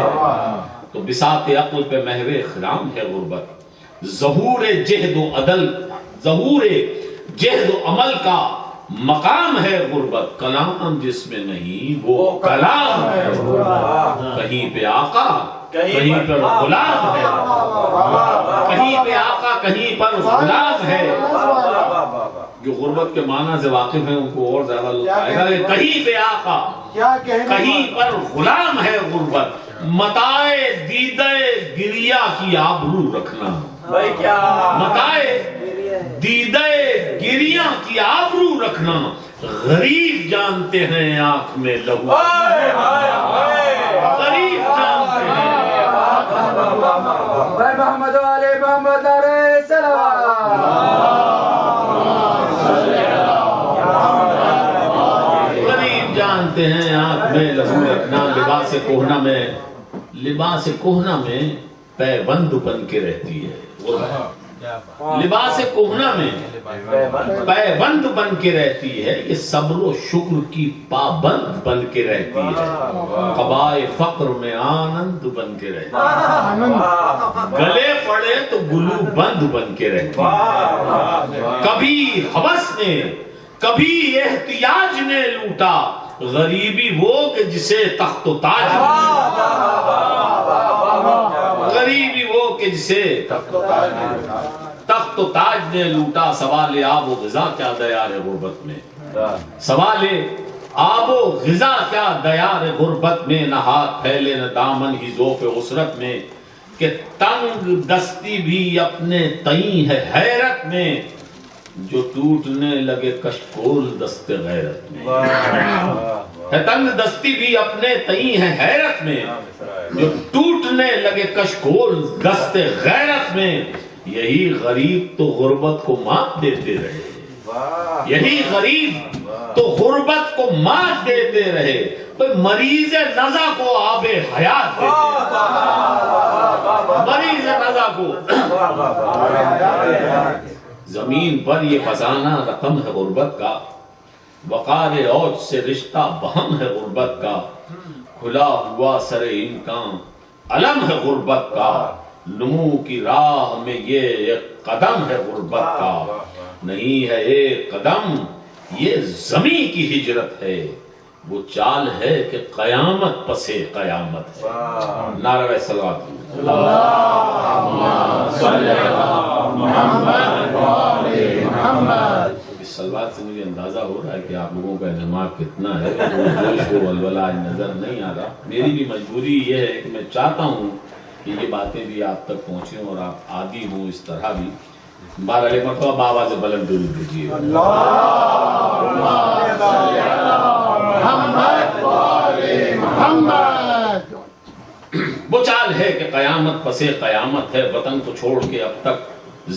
تو بساط عقل پہ محو خرام ہے غربت، ظہور جہد و عدل، ظہور جہد و عمل کا مقام ہے غربت، کلام جس میں نہیں وہ کلام ہے غربت، کہیں پہ آقا کہیں پر غلام ہے، کہیں پہ آقا کہیں پر غلام ہے۔ جو غربت کے معنی سے واقف ہیں ان کو اور زیادہ لطف آئے گا کہ کہیں پہ آقا کہیں پر غلام ہے غربت، متائے دیدہ گریہ کی آبرو رکھنا، متائے دیدہ گریہ کی آبرو رکھنا، غریب جانتے ہیں آنکھ میں لہو، غریب جانتے ہیں محمد علی محمد علیہ السلام، غریب جانتے ہیں آنکھ میں لہو رکھنا، لباس کہنا میں پیوند بن کے رہتی ہے، لباس کہنا میں پیوند بن کے رہتی ہے، یہ صبر و شکر کی پابند بن کے رہتی ہے، قبائے فقر میں آنند بن کے رہتی ہے، گلے پڑے تو گلو بند بن کے رہتی ہے، کبھی ہوس نے کبھی احتیاج نے لوٹا، غریبی وہ کہ جسے تخت و تاج، غریبی وہ کہ جسے تخت و تاج نے لوٹا، سوال آب و غذا کیا دیار غربت میں، سوال آب و غذا کیا دیار غربت میں، نہ ہاتھ پھیلے نہ دامن ہی ذوق عسرت میں، کہ تنگ دستی بھی اپنے تئیں ہے حیرت میں، جو ٹوٹنے لگے کشکول دست غیرت میں، ہے تنگ دستی بھی اپنے تئیں ہے حیرت میں، جو ٹوٹنے لگے کشکول دست غیرت میں، یہی غریب تو غربت کو مات دیتے رہے، یہی غریب تو غربت کو مات دیتے رہے، کوئی مریض نزا کو آب حیات دیتے رہے، مریض نزا کو۔ زمین پر یہ خزانہ رقم ہے غربت کا، وقار اوج سے رشتہ بہم ہے غربت کا، کھلا ہوا سر امکان علم ہے غربت کا، نمو کی راہ میں یہ ایک قدم ہے غربت کا، نہیں ہے ایک قدم یہ زمین کی ہجرت ہے، وہ چال ہے کہ قیامت پسے قیامت ہے۔ نعرہ صلوات اس صلوات سے مجھے اندازہ ہو رہا ہے کہ آپ لوگوں کا انہمام کتنا ہے، جوش و ولولہ نظر نہیں آ رہا۔ میری بھی مجبوری یہ ہے کہ میں چاہتا ہوں کہ یہ باتیں بھی آپ تک پہنچیں اور آپ عادی ہوں اس طرح بھی۔ بارہ مرتبہ بابا سے بلند درود دیجیے۔ وہ چال ہے کہ قیامت پسے قیامت ہے، وطن کو چھوڑ کے اب تک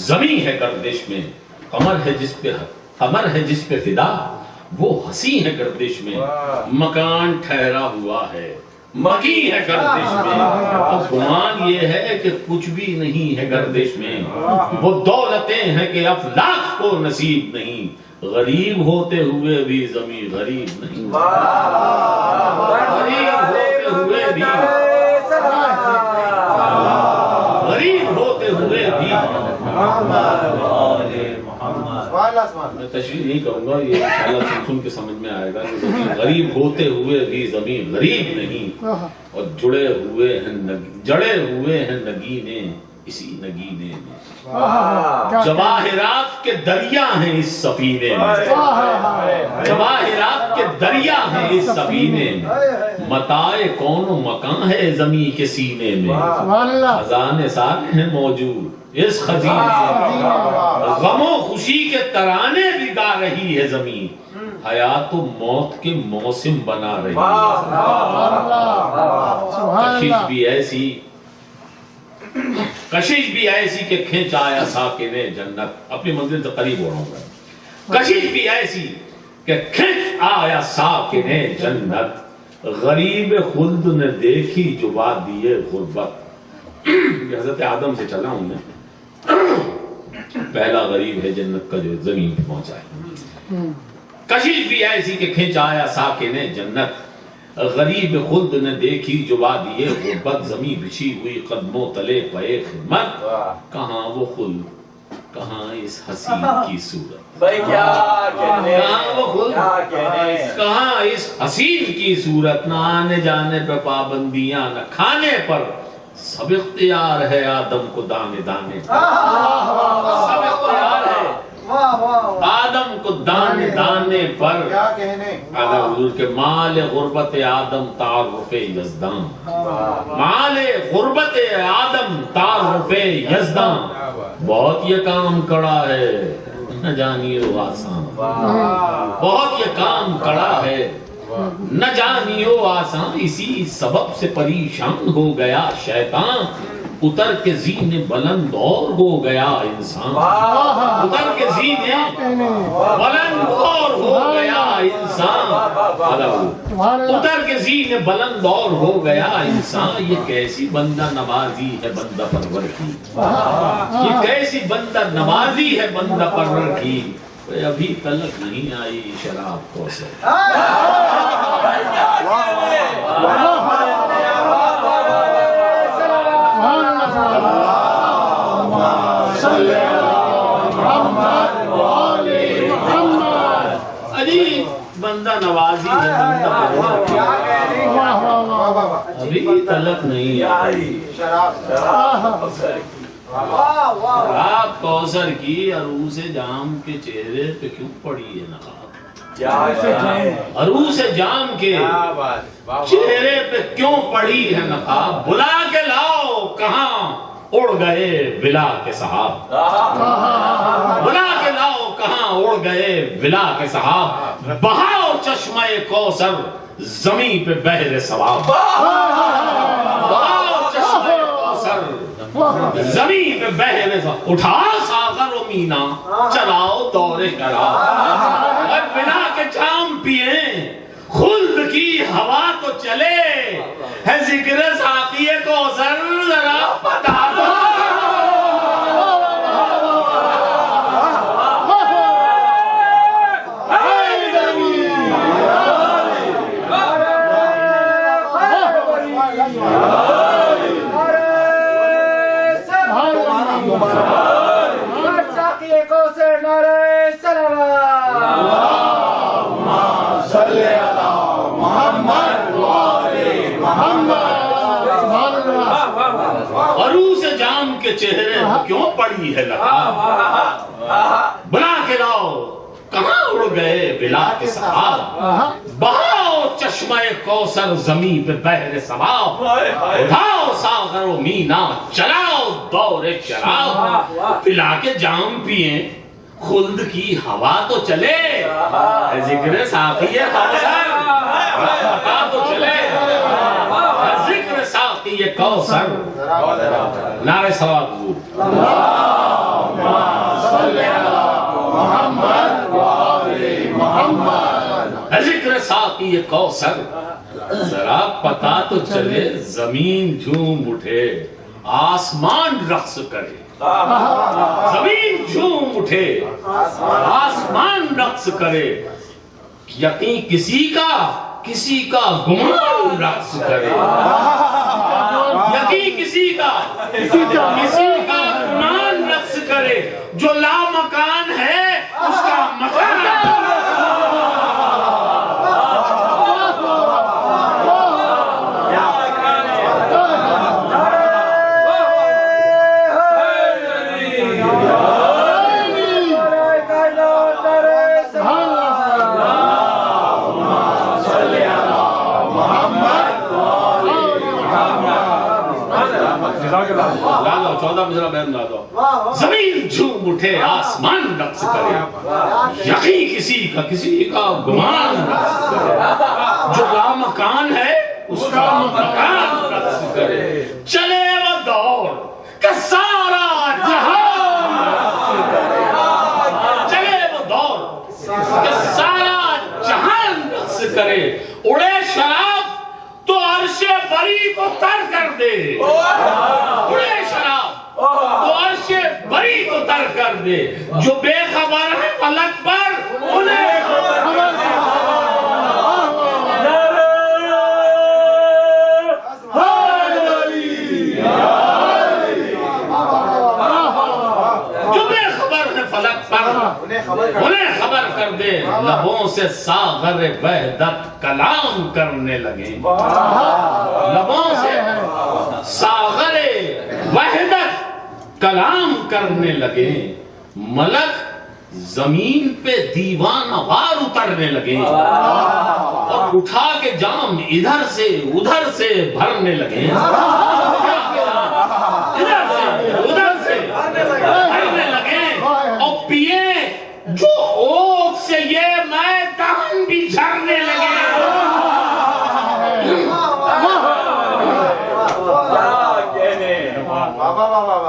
زمین ہے گردش میں، قمر ہے جس پہ فدا وہ ہنسی ہے گردش میں، مکان ٹھہرا ہوا ہے مکی ہے گردش میں، اب گمان یہ ہے کہ کچھ بھی نہیں ہے گردش میں، وہ دولتیں ہیں کہ افلاک کو نصیب نہیں، غریب ہوتے ہوئے بھی زمین غریب نہیں، غریب ہوتے ہوئے بھی میں تشریح نہیں کروں گا، یہ انشاءاللہ سن کے سمجھ میں آئے گا کہ غریب ہوتے ہوئے بھی زمین غریب نہیں، اور جڑے ہوئے ہیں نگینے اسی نگینے میں، جواہرات کے دریا ہیں اس سفینے میں، جواہرات کے دریا ہیں اس سفینے میں، متاع کون و مکان ہے زمین کے سینے میں، خزانے سارے ہیں موجود اس خزینے میں، غم و خوشی کے ترانے بھی گا رہی ہے زمین، حیات و موت کے موسم بنا رہی ہے، کشش بھی ایسی کہ کھینچ آیا ساکن جنت، اپنی منزل سے قریب ہو رہا ہوں، کشش بھی ایسی کہ کھینچ آیا ساکن جنت، غریب خلد نے دیکھی جو وادی غربت، حضرت آدم سے چلا ہوں میں، پہلا غریب ہے جنت کا جو زمین پہ پہنچا ہے، کشش بھی ایسی کہ کھینچ آیا ساکن جنت، غریب خلد نے دیکھی جو وادی غربت، زمین بچھی ہوئی قدموں تلے پے خدمت، کہاں وہ خلد کہاں اس حسین کی صورت، کہاں وہ خلد کہاں اس حسین کی صورت، نہ آنے جانے پہ پابندیاں نہ کھانے پر، سب اختیار ہے آدم کو دانے دانے، سب اختیار ہے آدم کو دانے دانے پر، اگر حضور کے مال غربت آدم تعارف یزدان، مال غربت آدم تعارف یزدان، بہت یہ کام کڑا ہے نہ جانیے وہ آسان، بہت یہ کام کڑا ہے نہ جانیے وہ آسان، اسی سبب سے پریشان ہو گیا شیطان، اتر کے زین بلند اور ہو گیا انسان، اتر کے زین بلند اور ہو گیا انسان، اتر کے زین بلند اور ہو گیا انسان، یہ کیسی بندہ نوازی ہے بندہ پرور کی، یہ کیسی بندہ نوازی ہے بندہ پرور کی، ابھی تلک نہیں آئی شراب کو سے، عجیب بندہ نوازی ہے ابھی تلک نہیں آئی شراب کوثر کی، عروس جام کے چہرے پہ کیوں پڑی ہے نقاب، عروس جام کے چہرے پہ کیوں پڑی ہے نقاب، بلا کے لاؤ کہاں اڑ گئے ولا کے صحاب، بلا کے لاؤ کہاں اڑ گئے ولا کے صحاب، بہاؤ چشمہ کوثر زمین پہ بحر ثواب، بہاؤ چشمہ کوثر زمین پہ بحر ثواب، اٹھا ساغر و مینا چلاؤ دور کرام، اور بلا کے جام پیئیں خلد کی ہوا تو چلے، ہے ذکر ساقی کوثر ذرا پتا دو، عروس جام کے چہرے کیوں پڑی ہے نقاب، بنا کے لاؤ کہاں اڑ گئے بلا کے صحاب، بہاؤ چشمہ کوثر زمین پہ بحر ثواب، اٹھاؤ ساغر و مینا چلاؤ دور شراب، پلا کے جام پیئیں خلد کی ہوا تو چلے، ذکر ساقی کوثر پتا تو چلے، ذکر ساقی کوثر، نعرہ صلوات حضور، اللہم صلی علی محمد و آل محمد، ذکر ساقی کوثر، ذرا پتا تو چلے زمین جھوم اٹھے آسمان رقص کرے، زمین جھوم اٹھے آسمان رقص کرے، یقین کسی کا گمان رقص کرے، یقین کسی کا گمان رقص کرے، جو لامکان ہے اس کا مکان زمین جھوم اٹھے آسمان رقص کرے یقین کسی کا گمان رقص کرے جو لامکان ہے اس کا مکان رقص کرے چلے وہ دور کہ سارا جہان چلے وہ دور کہ سارا جہان رقص کرے اڑے شراب تو عرش بری کو تر کر دے اڑے شراب تو عرش بری کو تر کر دے جو بے خبر ہے فلک پر انہیں خبر جو بے خبر ہے فلک پر انہیں خبر کر دے لبوں سے ساغر وحدت کلام کرنے لگے لبوں سے ساغر وحدت کلام کرنے لگے ملک زمین پہ دیوانہ وار اترنے لگے اور اٹھا کے جام ادھر سے ادھر سے بھرنے لگے ادھر سے ادھر سے بھرنے لگے اور پیے جو اوک سے یہ میں دہن بھی جھرنے لگے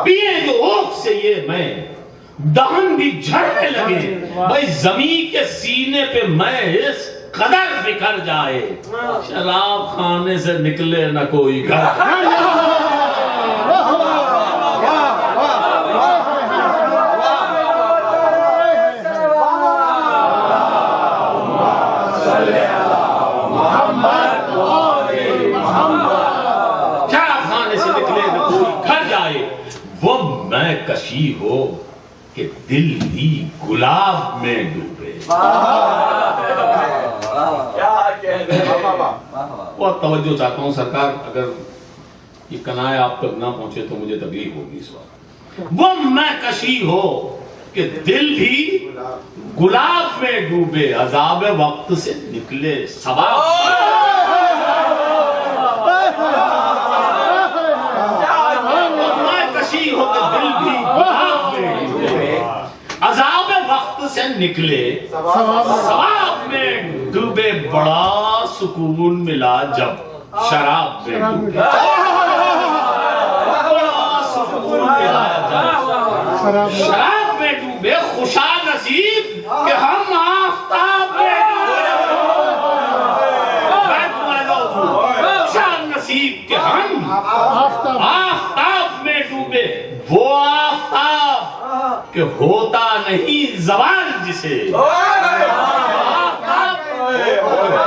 پیے جو اوک سے یہ میں دہن بھی جھڑنے لگے بھائی زمین کے سینے پہ میں اس قدر بکھر جائے شراب خانے سے نکلے نہ کوئی گھر میں کشی ہو کہ دل بھی گلاب میں ڈوبے بہت توجہ چاہتا ہوں سرکار اگر یہ کنائے آپ تک نہ پہنچے تو مجھے تکلیف ہوگی اس وقت وہ میں کشی ہو کہ دل بھی گلاب میں ڈوبے عذاب وقت سے نکلے ثواب ہو کہ دل بھی گلاب میں ڈوبے عذاب وقت سے نکلے ثواب میں ڈوبے بڑا سکون ملا جب شراب میں ڈوبے بڑا سکون ملا جب شراب میں ڈوبے خوشا نصیب کہ ہم آفتاب میں خوشا نصیب کہ ہم آفتاب میں ڈوبے وہ آفتاب کہ ہوتا نہیں زوال جسے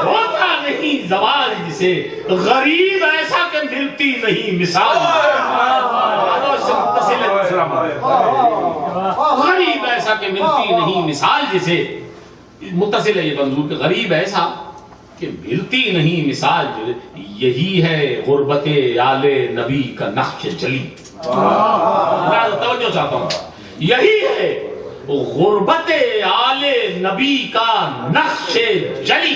ہوتا نہیں زوال جسے غریب ایسا کہ ملتی نہیں مثال غریب ایسا کہ ملتی نہیں مثال جسے متصل ہے یہ منظور کہ غریب ایسا کہ ملتی نہیں مثال یہی ہے غربت آل نبی کا نقش جلی میں توجہ چاہتا ہوں یہی ہے غربت آل نبی کا نقش جلی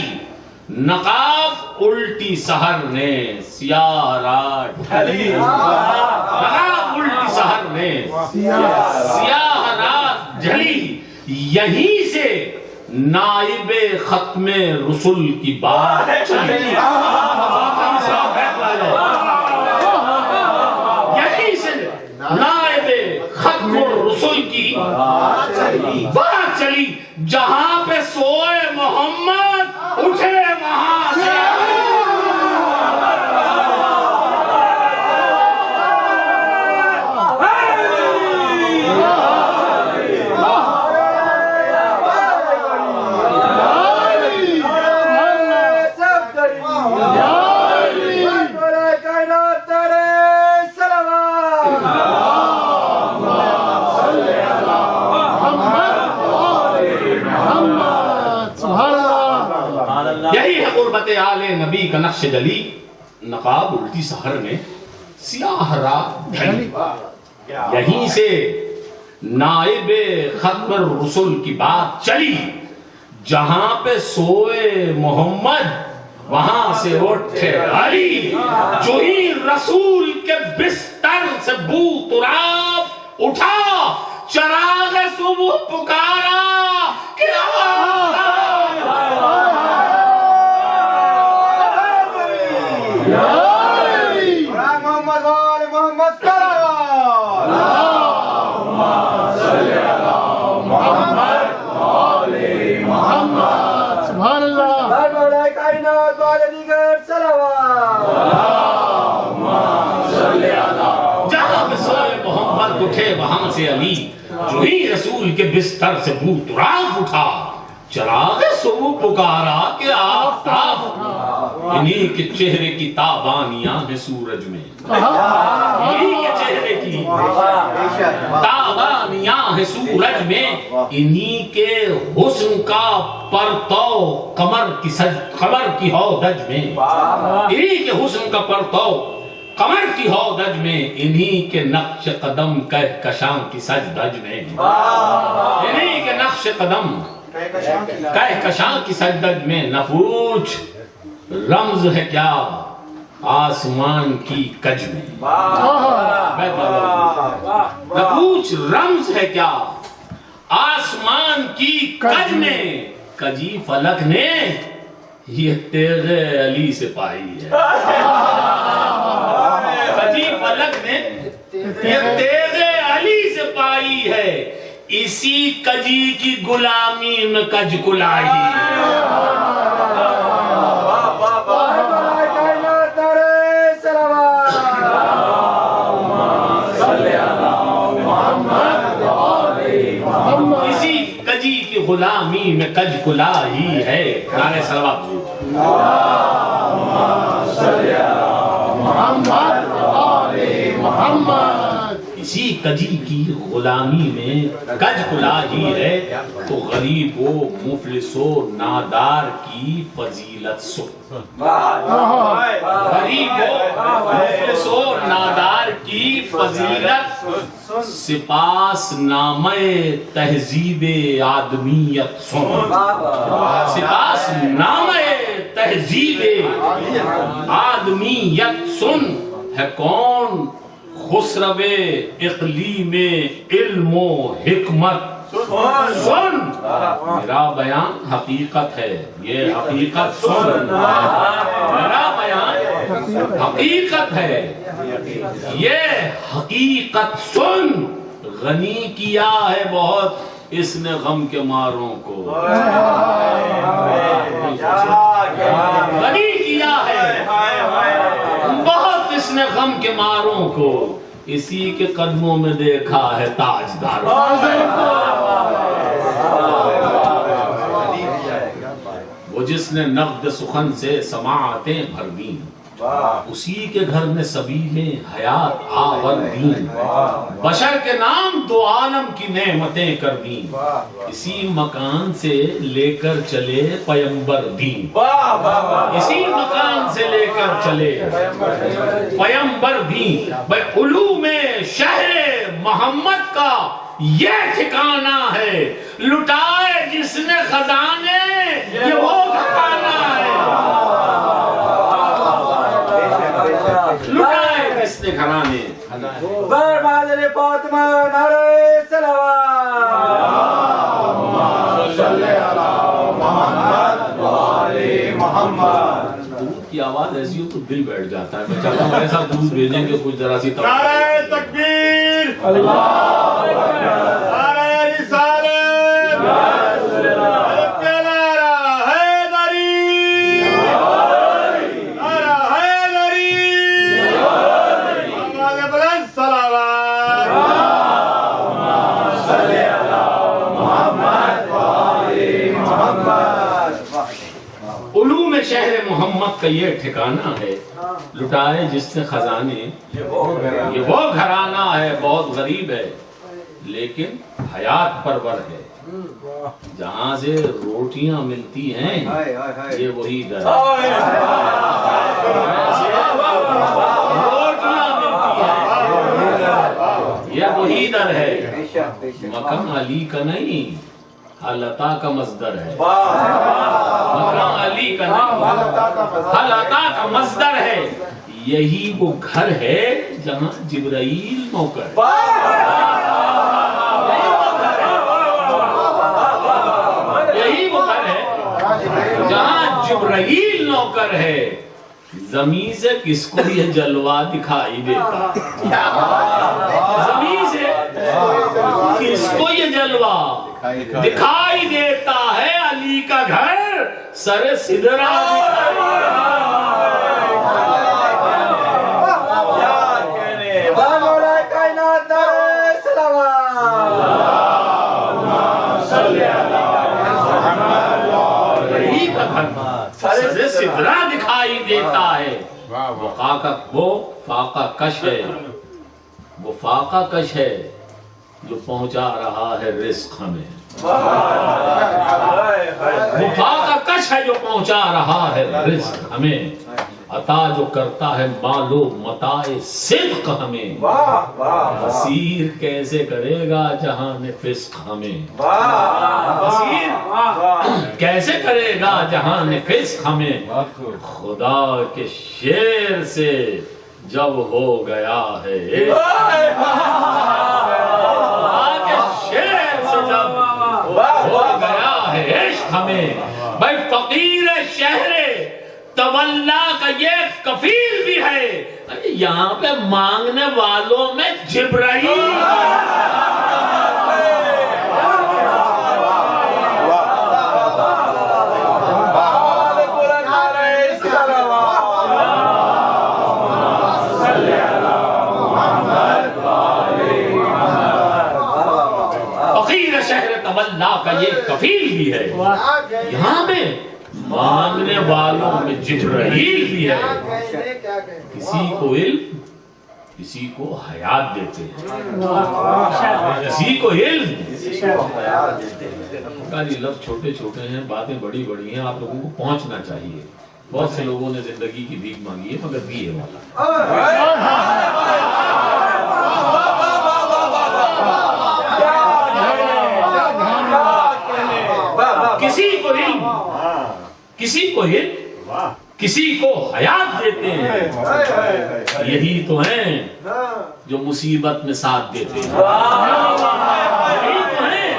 نقاب الٹی سحر نے سیاہ رات ڈھلی نقاب الٹی سحر نے سیاہ رات ڈھلی یہیں سے نائب ختم رسول کی بات چلی یہیں سے نائب ختم رسول کی بات چلی جہاں پہ سوئے محمد اٹھے وہاں سے محبت آل نبی کا نقش جلی، نقاب الٹی سحر میں سیاہ رات ڈھلی، یہیں سے نائب ختم الرسل کی بات چلی، جہاں پہ سوئے محمد وہاں سے اٹھے علی، جو ہی رسول کے بستر سے بو تراب اٹھا، چراغ صبح پکارا کہ محمد وال محمد سبحان اللہ، مولا کائنات والے دیگر صلوات، جہاں پہ سوئے محمد اٹھے وہاں سے علی، جو ہی رسول کے بستر سے بو تراب اٹھا، چراغ صبح پکارا کہ آفتاب، انہی کے چہرے کی تابانیاں ہیں سورج میں، انہی کے چہرے کی تابانیاں ہیں سورج میں، انہی کے حسن کا پرتو قمر کی ہودج میں، انہی کے حسن کا پرتو قمر کی ہودج میں، انہی کے نقش قدم کہکشاں کی سجدج میں، انہی کے نقش قدم کہکشاں کی سجدج میں، نہ پوچھ رمز ہے کیا آسمان کی کج میں، نہ پوچھ رمز ہے کیا آسمان کی کج میں، کجی فلک نے یہ تیغ علی سے پائی ہے، کجی فلک نے یہ تیغ علی سے پائی ہے، اسی کجی کی غلامی میں کج کلائی، اسی کجی کی غلامی میں کج کلائی ہے، نعرہ صلوات اسی کجی کی غلامی میں کج کلائی ہے، تو غریب و مفلس و نادار کی فضیلت سن، غریب و مفلس و نادار کی فضیلت سپاس نامہ تہذیب آدمیت سن، سپاس نامہ تہذیب آدمیت سن، ہے کون خسرو اقلیم علم و حکمت سن، میرا بیان حقیقت ہے، یہ حقیقت سن، میرا بیان حقیقت ہے، یہ حقیقت سن، غنی کیا ہے بہت اس نے غم کے ماروں کو، غنی کیا ہے بہت اس نے غم کے ماروں کو، اسی کے قدموں میں دیکھا ہے تاجدار، وہ جس نے نقد سخن سے سماعتیں بھر دیں، اسی کے گھر میں سبیل حیات آور دین، بشر کے نام دو عالم کی نعمتیں کر دیں، اسی مکان سے لے کر چلے پیمبر دین، اسی مکان سے لے کر چلے پیمبر دین، علوم شہر محمد کا یہ ٹھکانہ ہے، لٹائے جس نے خزانے یہ وہ ٹھکانہ ہے، لٹائے جس نے گھرانے، برباد فاطمہ نعرہ صلوات، دودھ کی آواز ایسی ہو تو دل بیٹھ جاتا ہے، میں چاہتا ہوں ایسا دودھ بھیجیں کہ کچھ ذرا سی نعرہ تکبیر، نعرہ رسالت، نعرہ حیدری، نعرہ حیدری، آواز بلند صلوات، علوم شہر محمد کا یہ ٹھکانہ ہے، لٹائے جس نے خزانے، یہ وہ گھرانہ ہے بہت غریب ہے، لیکن حیات پرور ہے. جہاں سے روٹیاں ملتی ہیں یہ وہی در ہے. روٹیاں ملتی ہیں یہ وہی در ہے. مقام علی کا نہیں، حلتا کا مصدر ہے. مقام علی کا نہیں، حلتا کا مصدر ہے. یہی وہ گھر ہے جہاں جبرائیل نوکر ہے. یہی وہ گھر ہے جہاں جبرائیل نوکر ہے. زمین سے کس کو یہ جلوہ دکھائی دیتا؟ زمین سے کس کو یہ جلوہ دکھائی دیتا ہے؟ علی کا گھر سر سدرا سر سدرا دکھائی دیتا ہے. وہ فاقہ کش ہے، وہ فاقہ کش ہے جو پہنچا رہا ہے رزق ہمیں. وہ فاقہ کش ہے جو پہنچا رہا ہے رزق ہمیں. عطا جو کرتا ہے مال و متاع صدق ہمیں. اسیر کیسے کرے گا جہان فسق ہمیں. اسیر کیسے کرے گا جہان فسق ہمیں. خدا کے شیر سے جب ہو گیا ہے خدا کے شیر سے جب ہو گیا ہے عشق ہمیں. بھائی فقیر شہر تولا کا یہ کفیل بھی ہے. یہاں پہ مانگنے والوں میں جبرائیل فقیر شہر تولا کا یہ کفیل بھی ہے. یہاں پہ مانگنے والوں میں جبرائیل بھی ہے. کسی کو علم کسی کو حیات دیتے ہیں. کسی کو علم جی لفظ چھوٹے چھوٹے ہیں، باتیں بڑی بڑی ہیں، آپ لوگوں کو پہنچنا چاہیے. بہت سے لوگوں نے زندگی کی بھیک مانگی ہے مگر دیے والا. کسی کو علم کسی کو علم کسی کو حیات دیتے ہیں. یہی تو ہیں جو مصیبت میں ساتھ دیتے ہیں. یہی تو ہیں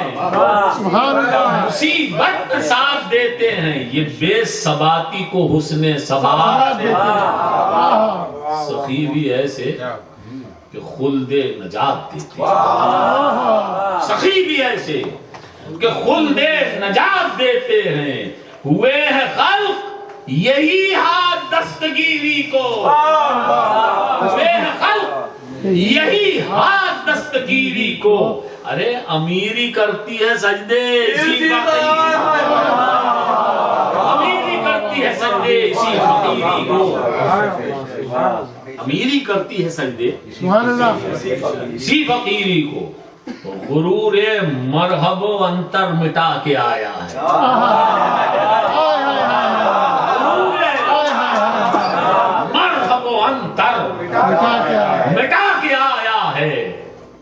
مصیبت میں ساتھ دیتے ہیں. یہ بے ثباتی کو حسن ثبات دیتے ہیں. سخی بھی ایسے کہ خلد نجات دیتے ہیں. سخی بھی ایسے کہ خلد نجات دیتے ہیں. ہوئے ہیں خلق یہی ہاتھ دستگیری کو. ہوئے ہیں خلق یہی ہاتھ دستگیری کو. ارے امیری کرتی ہے سجدے اسی فقیری. امیری کرتی ہے سجدے اسی فقیری کو. امیری کرتی ہے سجدے اسی فقیری کو. غرور مرحب و انتر مٹا کے آیا ہے. مرحب و انتر مٹا کے آیا ہے.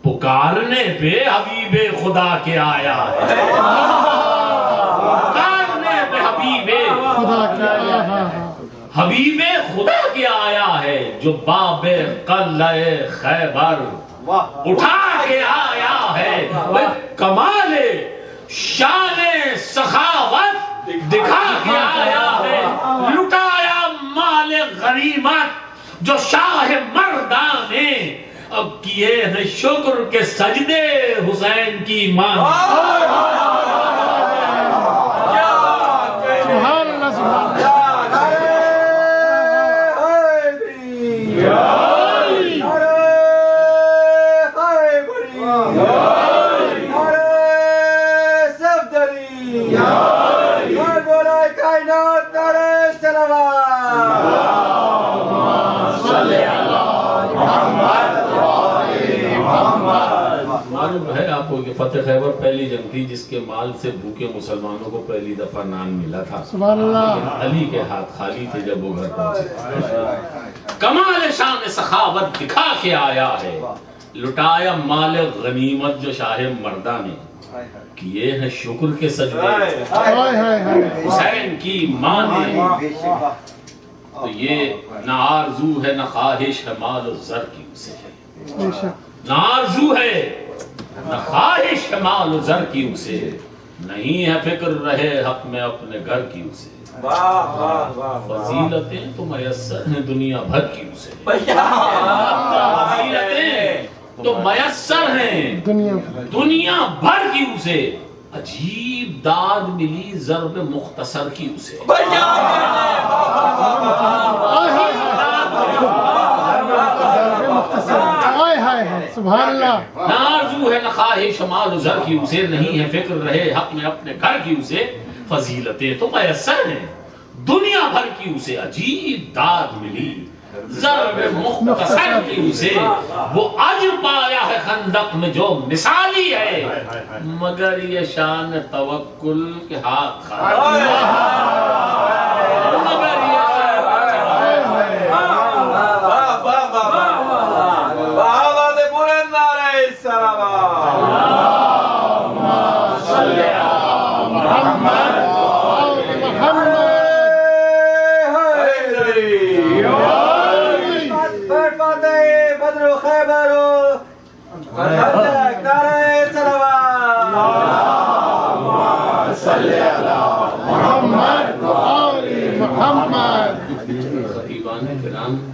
پکارنے پہ حبیب خدا کے آیا ہے. پکارنے پہ حبیب خدا کے آیا ہے. جو باب قلعہ خیبر اٹھا کے آیا ہے. کمال شان سخاوت دکھا کے آیا ہے. لٹایا مال غنیمت جو شاہ مردان نے. اب کیے ہیں شکر کے سجدے حسین کی ماں. معلوم ہے کہ فتح خیبر پہلی جنگ تھی جس کے مال سے بھوکے مسلمانوں کو پہلی دفعہ نان ملا تھا، لیکن علی کے ہاتھ خالی تھے جب وہ گھر پہنچے۔ کمال شان سخاوت دکھا کے آیا ہے، لٹایا مال غنیمت جو شاہ مردہ نے، کیے ہیں شکر کے سجدے حسین کی ماں نے۔ تو یہ نہ آرزو ہے نہ خواہش ہے مال و زر کی اسے، نہ آرزو ہے نہ خواہش ہے مال و زر کی اسے، نہیں ہے فکر رہے حق میں اپنے گھر کی اسے۔ فضیلتیں تو میسر ہیں دنیا بھر کی اسے، فضیلتیں تو میسر ہیں دنیا بھر کی اسے، عجیب داد ملی ضرب مختصر کی اسے۔ سبحان اللہ۔ نہ آرزو ہے نہ خواہش مال و زر کی اسے، نہیں ہے فکر رہے حق میں اپنے گھر کی اسے، فضیلتیں تو میسر ہیں دنیا بھر کی اسے، عجیب داد ملی ضرب مختصر کی اسے، وہ اج پایا ہے خندق میں جو مثالی ہے، مگر یہ شان توکل کے ہاتھ خالی ہے، مگر یہ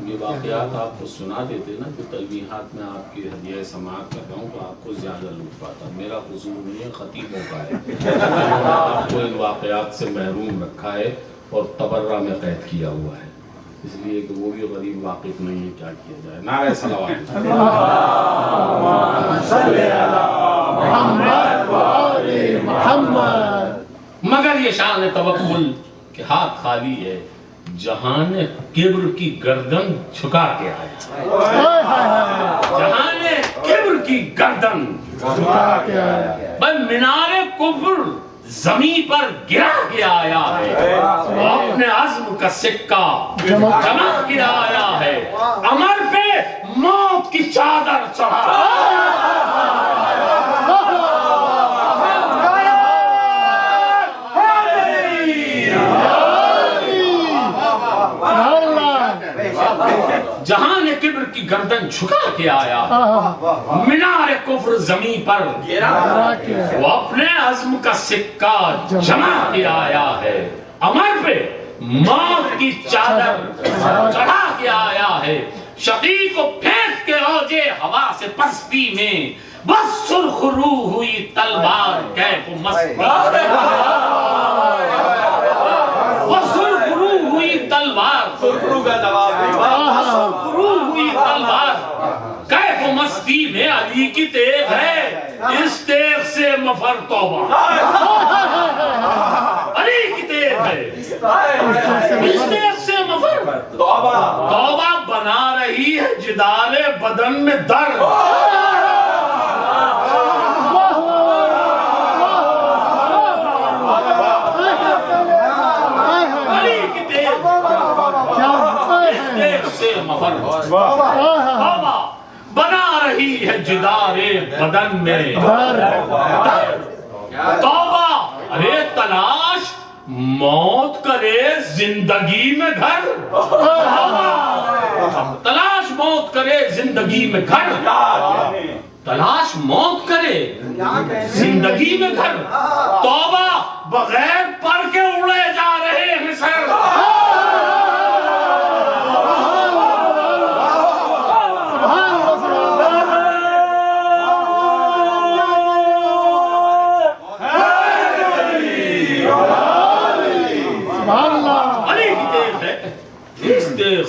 یہ واقعات آپ کو سنا دیتے نا تو تلمیحات میں آپ کی ہدیہ سماعت کر رہا ہوں تو آپ کو زیادہ لطف آتا۔ میرا قصور نہیں ہے، خطیبوں کا ہے، آپ کو ان واقعات سے محروم رکھا ہے اور تبرہ میں قید کیا ہوا ہے، اس لیے کہ وہ بھی غریب واقف نہیں ہے، کیا کیا جائے۔ نعرہ صلوات مگر یہ شان توکل کہ ہاتھ خالی ہے، جہان کبر کی گردن جھکا کے آیا، جہان کبر کی گردن جھکا کے آیا، بھائی مینار کفر زمین پر گرا کے آیا ہے، اپنے عزم کا سکہ جمع کے آیا ہے، عمر پہ موت کی چادر چڑھا۔ جہان کبر کی گردن جھکا کے آیا، مینار کفر زمین پر وہ اپنے عزم کا سکہ جمع کے آیا ہے، عمر پہ موت کی چادر چڑھا کے آیا ہے، شقیق کو پھینک کے اوجے ہوا سے پستی میں بس سرخ رو ہوئی تلوار کیف مستی، وہ سرخ رو ہوئی تلوار، سرخ رو ہوئی تلوار کیف مستی میں علی کی تیغ ہے، اس تیغ سے مفر توبہ، علی کی تیغ ہے، اس تیغ سے مفر توبہ بنا رہی ہے جدار بدن میں درد۔ بنا رہی ہے جدار بدن میں توبہ، ارے تلاش موت کرے زندگی میں گھر، تلاش موت کرے زندگی میں گھر، تلاش موت کرے زندگی میں گھر، توبہ بغیر پر کے اڑے جا رہے ہیں سر۔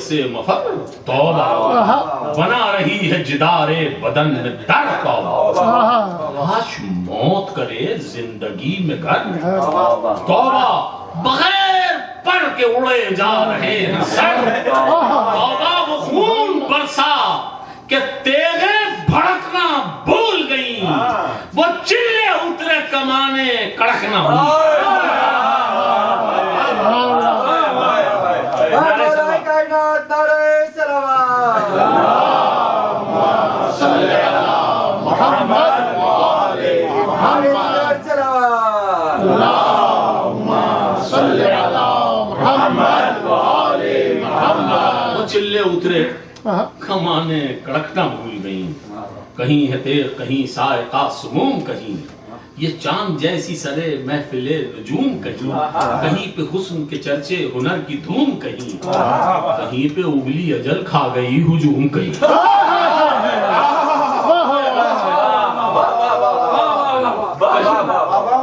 سے مفر توبہ بنا رہی ہے جدار بدن میں درد، کاش موت کرے زندگی میں گھر، توبہ بغیر پڑھ کے اڑے جا رہے ہیں سر، توبہ وہ خون برسا کہ تیغیں بھڑکنا بھول گئیں، وہ کمانیں کڑکنا ہوئی. کائنات نعرہ سلوات. محمد محمد سلوات. صلی علی محمد وہ چلے اترے کمانیں کڑکنا بھول گئیں. کہیں ہے تیر کہیں سائقہ سموم کہیں. یہ چاند جیسی سرے محفل نجوم کہیں. کہیں پہ حسن کے چرچے ہنر کی دھوم کہیں. کہیں پہ اگلی اجل کھا گئی ہجوم کہیں.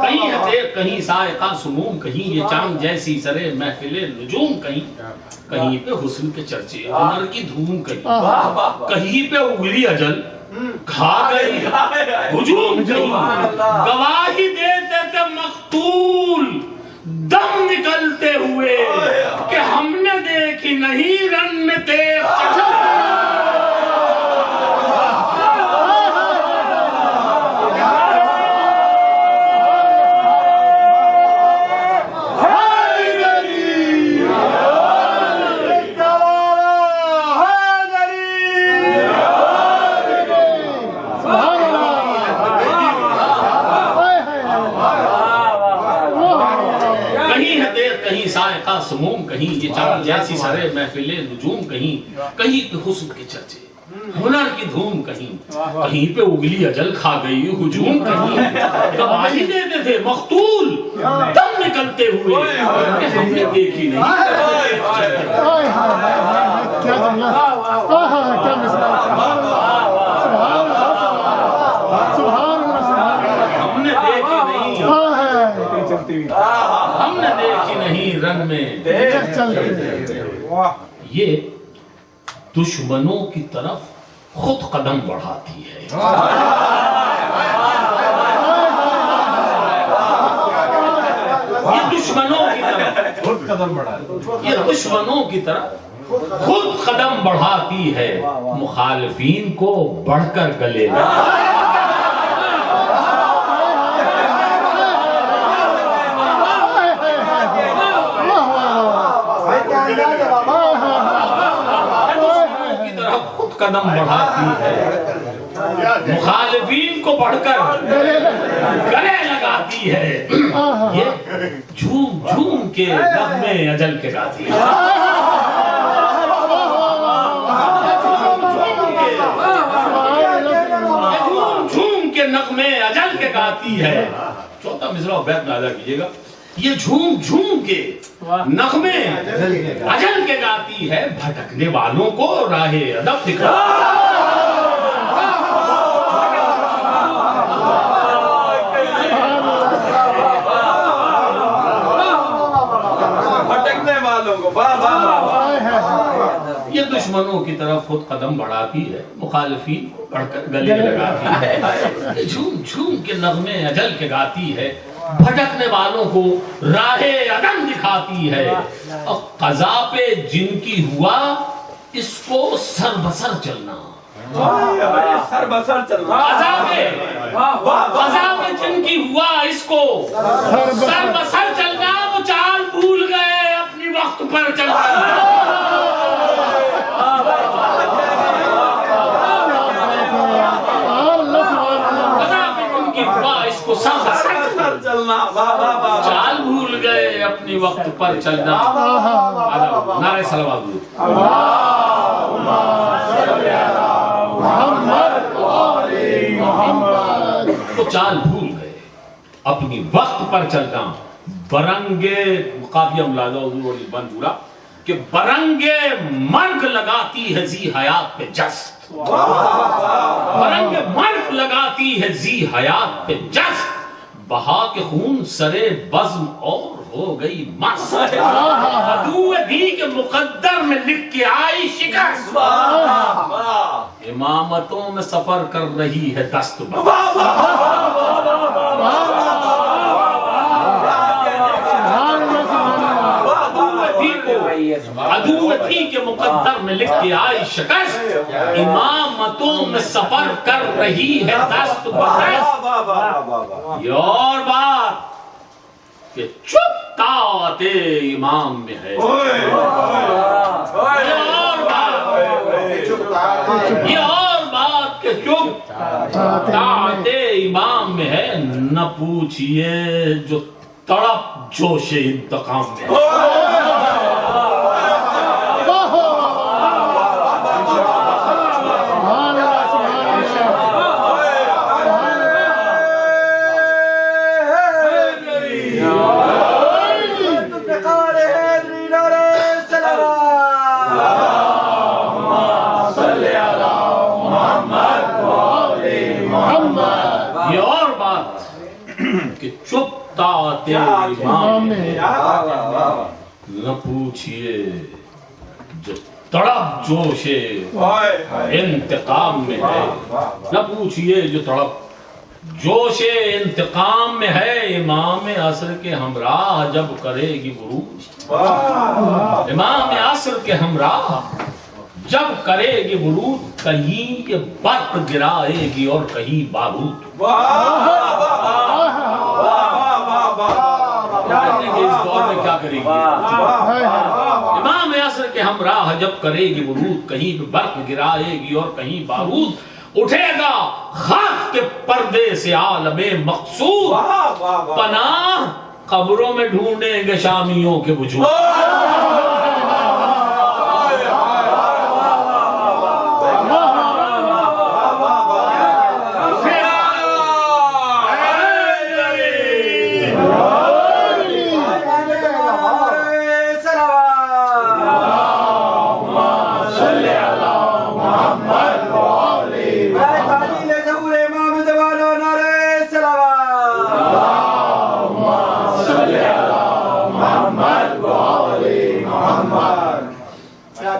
کہیں ہے تیر کہیں سائقہ سموم کہیں. یہ چاند جیسی سرے محفل نجوم کہیں. کہیں پہ حسن کے چرچے ہنر کی دھوم کہیں. کہیں پہ اگلی اجل کھا گئی ہجوم کہیں. گواہی دیتے تھے مقتول دم نکلتے ہوئے کہ ہم نے دیکھی نہیں رن میں تیر سموم کہیں. یہ چاند جیسی سرے محفل نجوم کہیں. کہیں پہ حسن کے چرچے ہنر کی دھوم کہیں. کہیں پہ اگلی اجل کھا گئی ہجوم کہیں. گواہی دیتے تھے مقتول دم نکلتے ہوئے کہ ہم نے دیکھی نہیں. ہم نے دیکھی نہیں. ہم نے دیکھی نہیں رن میں. یہ دشمنوں کی طرف خود قدم بڑھاتی ہے. یہ دشمنوں کی طرف خود قدم بڑھاتی. یہ دشمنوں کی طرف خود قدم بڑھاتی ہے. مخالفین کو بڑھ کر گلے قدم بڑھاتی ہے. مخالفین کو بڑھ کر گلے لگاتی ہے. یہ جھوم جھوم کے نغمے اجل کے گاتی ہے. جھوم جھوم کے نغمے اجل کے گاتی ہے. چوتھا مصرع بیت میں ادا کیجیے گا. یہ جھوم جھوم کے نغمے اجل کے گاتی ہے. بھٹکنے والوں کو راہ ادب دکھاتی ہے. یہ دشمنوں کی طرف خود قدم بڑھاتی ہے. مخالفین کو بڑھ کر گلے لگاتی ہے. جھوم جھوم کے نغمے اجل کے گاتی ہے. بھٹکنے والوں کو راہ عدم دکھاتی ہے. قضا پہ جن کی ہوا اس کو سر بسر چلنا. سر بسر چلنا. قضا پہ جن کی ہوا اس کو سر بسر چلنا. وہ چال بھول گئے اپنی وقت پر چلنا. چال بھول گئے اپنی وقت پر چلنا. نعرہ صلوات. تو چال بھول گئے اپنی وقت پر چلنا. برنگے قافیہ ملازہ حضور علی بن پورا کہ برنگے مرگ لگاتی ہے ذی حیات پہ جست. برنگے مرگ لگاتی ہے ذی حیات پہ جست. بہا کے خون سرے بزم اور ہو گئی مست. عدو بھی کے مقدر میں لکھ کے آئی شکست. امامتوں میں سفر کر رہی ہے دست بر. عدو تھی کے مقدر میں لکھ کے آئی شکست. امامتوں میں سفر کر رہی ہے دست بدست. یہ اور بات کہ چپ طاعت امام میں ہے. یہ اور بات کہ چپ طاعت امام میں ہے. نہ پوچھئے جو تڑپ جوش انتقام میں ہے. یہ اور بات کہ چپ طاعت امام میں ہے. نہ پوچھئے جو تڑپ جوش انتقام میں ہے. نہ پوچھئے جو تڑپ جوش انتقام میں ہے. امام عصر کے ہمراہ جب کرے گی بروج. امام عصر کے ہمراہ جب کرے گی بروج. کہیں یہ برق گرائے گی اور کہیں بارود. اس دور میں کیا کرے گی امام عصر کے ہمراہ جب کرے گی ورود. کہیں برق گرائے گی اور کہیں بارود. اٹھے گا خاک کے پردے سے عالم مقصود. پناہ قبروں میں ڈھونڈیں گے شامیوں کے وجود.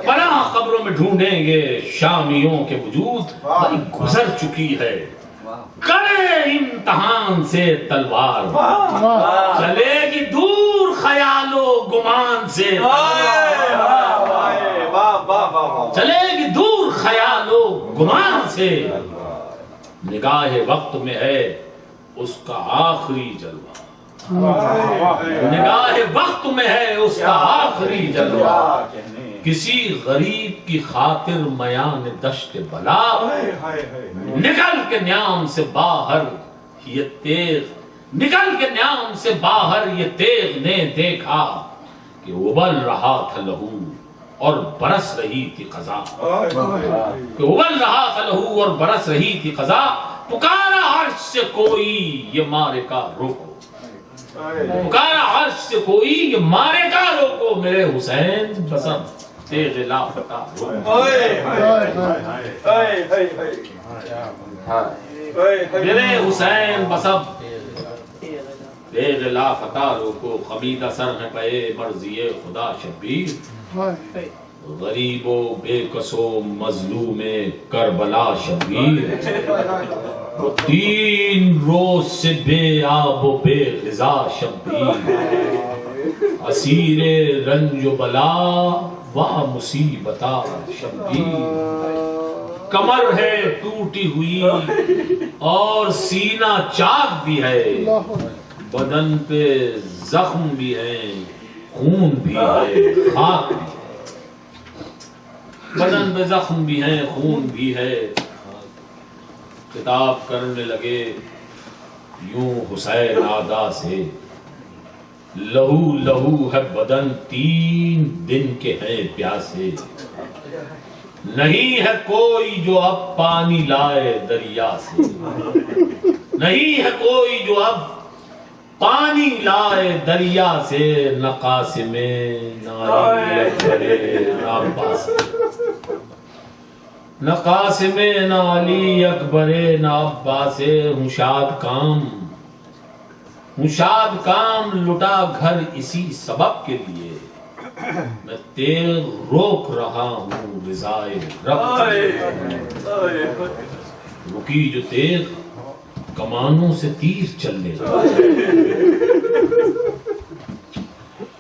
پناہ قبروں میں ڈھونڈیں گے شامیوں کے وجود. بھائی گزر چکی ہے کرے امتحان سے تلوار. چلے گی دور خیال و گمان سے. چلے گی دور خیال و گمان سے. نگاہ وقت میں ہے اس کا آخری جلوہ. نگاہ وقت میں ہے اس کا آخری جلوہ. کسی غریب کی خاطر میان دشت بلا. نکل کے نیام سے باہر یہ تیغ. نکل کے نیام سے باہر یہ تیغ نے دیکھا کہ ابل رہا تھا لہو اور برس رہی تھی قضا. کہ ابل رہا تھا لہو اور برس رہی تھی قضا. پکارا عرش سے کوئی یہ معرکہ روکو. پکارا عرش سے کوئی یہ معرکہ روکو. میرے حسین بسم تیغ لافتہ روکو. میرے حسین بسم تیغ لافتہ روکو. خمیدہ سر ہے پہ مرضی خدا شبیر. غریب و بے کس و مظلوم کربلا شبیر. وہ 3 روز سے بے آب و بے غذا شبیر. اسیر رنج و بلا و مصیبتا شبیر. کمر ہے ٹوٹی ہوئی اور سینہ چاک بھی ہے. بدن پہ زخم بھی ہے خون بھی ہے خاک بھی. بدن پہ زخم بھی ہے خون بھی ہے. خطاب کرنے لگے یوں حسین آدا سے. لہو لہو ہے بدن 3 دن کے ہیں پیاسے. نہیں ہے کوئی جو اب پانی لائے دریا سے. نہیں ہے کوئی جو اب پانی لائے دریا سے. نہ قاسم نہ علی اکبر نہ عباس. نہ قاسم نہ علی اکبر نہ عباس. ہوں شاد کام لٹا گھر اسی سبب کے لیے. میں تیغ روک رہا ہوں رضائے رب. رکی جو تیغ کمانوں سے تیر چلنے لگے.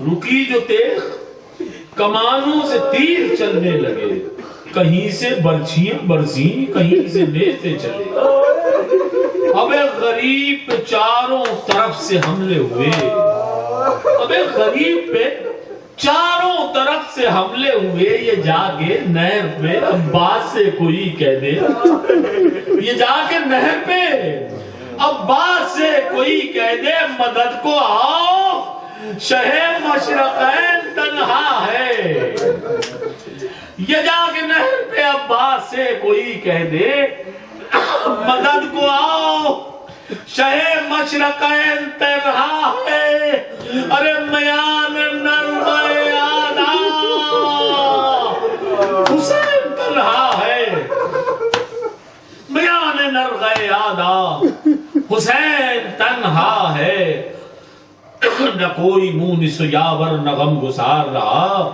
رکی جو تیغ کمانوں سے تیر چلنے لگے. کہیں سے برچھیاں برسیں کہیں سے نیزے چلے. اب غریب پہ چاروں طرف سے حملے ہوئے. اب ایک غریب پہ چاروں طرف سے حملے ہوئے، یہ جا کے نہر پہ عباس سے کوئی کہہ دے، یہ جا کے نہر پہ عباس سے کوئی کہہ دے مدد کو آؤ، شہ مشرقین تنہا ہے۔ یہ جا کے نہر پہ عباس سے کوئی کہہ دے مدد کو آؤ، شہ مشرقین تنہا ہے۔ ارے میان نرمے آدھا حسین تنہا ہے، میان نرغے آدھا حسین تنہا ہے۔ نہ کوئی مونس یاور نہ غم گسار رہا،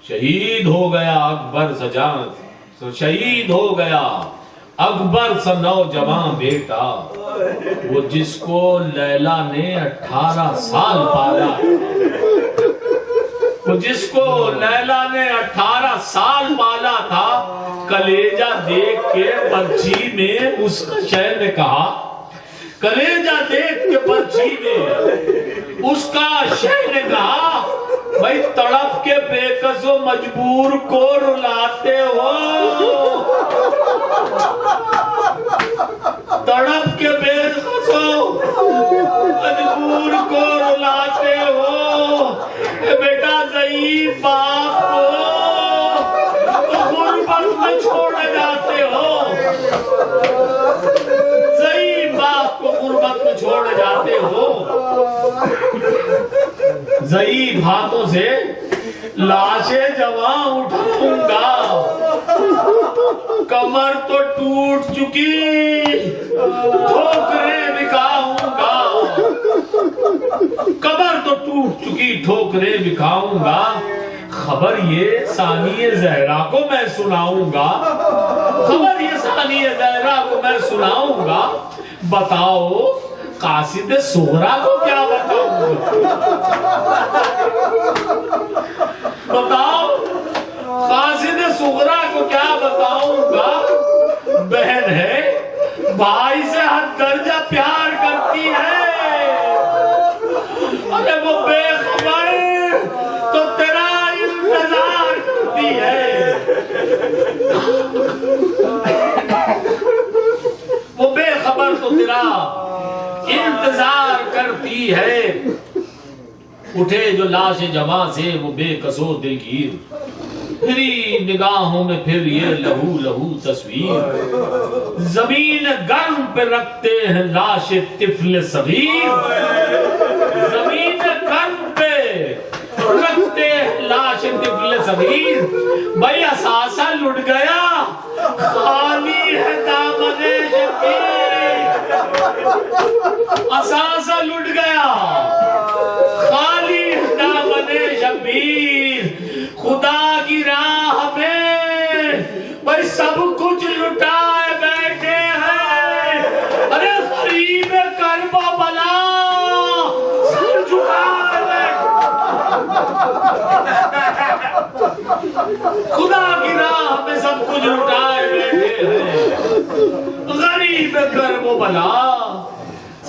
شہید ہو گیا اکبر سجان، شہید ہو گیا اکبر سا نوجوان بیٹا، وہ جس کو لیلا نے 18 سال پالا، وہ جس کو لیلا نے 18 سال پالا تھا، کلیجہ دیکھ کے پرچی میں اس کا شہر نے کہا، کلیجہ دیکھ کے پرچی میں اس کا شہر نے کہا، بھائی تڑپ کے بے کس و مجبور کو رلاتے ہو، تڑپ کے بے کس و مجبور کو رلاتے ہو، بیٹا ضعیف باپ کو غربت میں چھوڑ جاتے ہو، ضعیف باپ کو غربت میں چھوڑ جاتے ہو۔ ضعیف ہاتھوں سے لاشیں جوان اٹھاؤں گا، کمر تو ٹوٹ چکی ٹھوکریں بکھاؤں گا، کمر تو ٹوٹ چکی ٹھوکریں بکھاؤں گا، خبر یہ ثانی زہرا کو میں سناؤں گا، خبر یہ ثانی زہرا کو میں سناؤں گا، بتاؤ قاصد صغرا کو کیا بتاؤں گا، بتاؤ قاصد صغرا کو کیا بتاؤں گا، بہن ہے بھائی سے حد درجہ پیار کرتی ہے، ارے وہ بے خبر تو تیرا انتظار کرتی ہے، وہ بے خبر تو تیرا انتظار کرتی ہے۔ اٹھے جو لاش جواں سے وہ بے کسو دلگیر، پھری نگاہوں میں پھر یہ لہو لہو تصویر، زمین گرم پہ رکھتے ہیں لاش طفل صغیر، زمین گرم پہ رکھتے ہیں لاش طفل صغیر، بھائی اثاثہ لٹ گیا خالی ہے دامن شبیر، اثاثہ لٹ گیا خالی ہے دامن شبیر، خدا کی راہ میں بھائی سب کچھ لٹائے بیٹھے ہیں، ارے غریب کربلا سر جھکائے خدا کی راہ میں سب کچھ لٹائے بیٹھے ہیں، غریب کربلا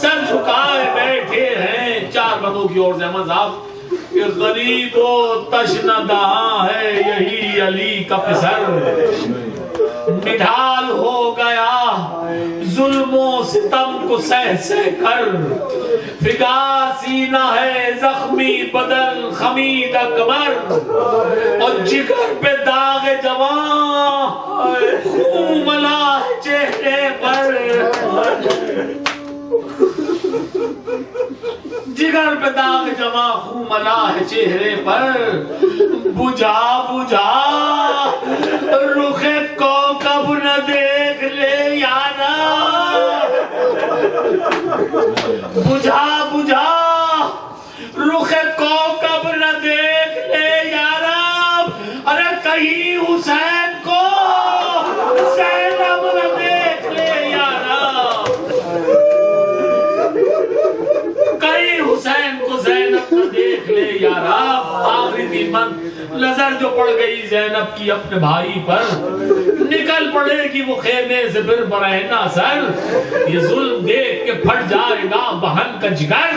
سر جھکائے بیٹھے ہیں۔ چار بندوں کی اور سے احمد صاحب کہ غریب و تشنہ دہاں ہے یہی علی کا پسر، نڈھال ہو گیا ظلم و ستم کو سہ سہ کر، فگار سینہ ہے زخمی بدن خمید کمر، اور جگر پہ داغ جوان خون ملا چہرے پر، جگر پہ داغ جمع خون ملا ہے چہرے پر، بجھا بجھا رخ کوکب نہ دیکھ لے یارا، بجھا بجھا رخ کوکب نہ دیکھ لے یارا، ارے کہیں حسین کو زینب نہ دیکھ لے یارا، کہیں حسین کو زینب نہ دیکھ لے یارا۔ آخری دیمن نظر جو پڑ گئی زینب کی اپنے بھائی پر، نکل پڑے گی وہ خیمے سے پھر برہنہ سر، یہ ظلم دیکھ کے پھٹ جائے گا بہن کا جگر،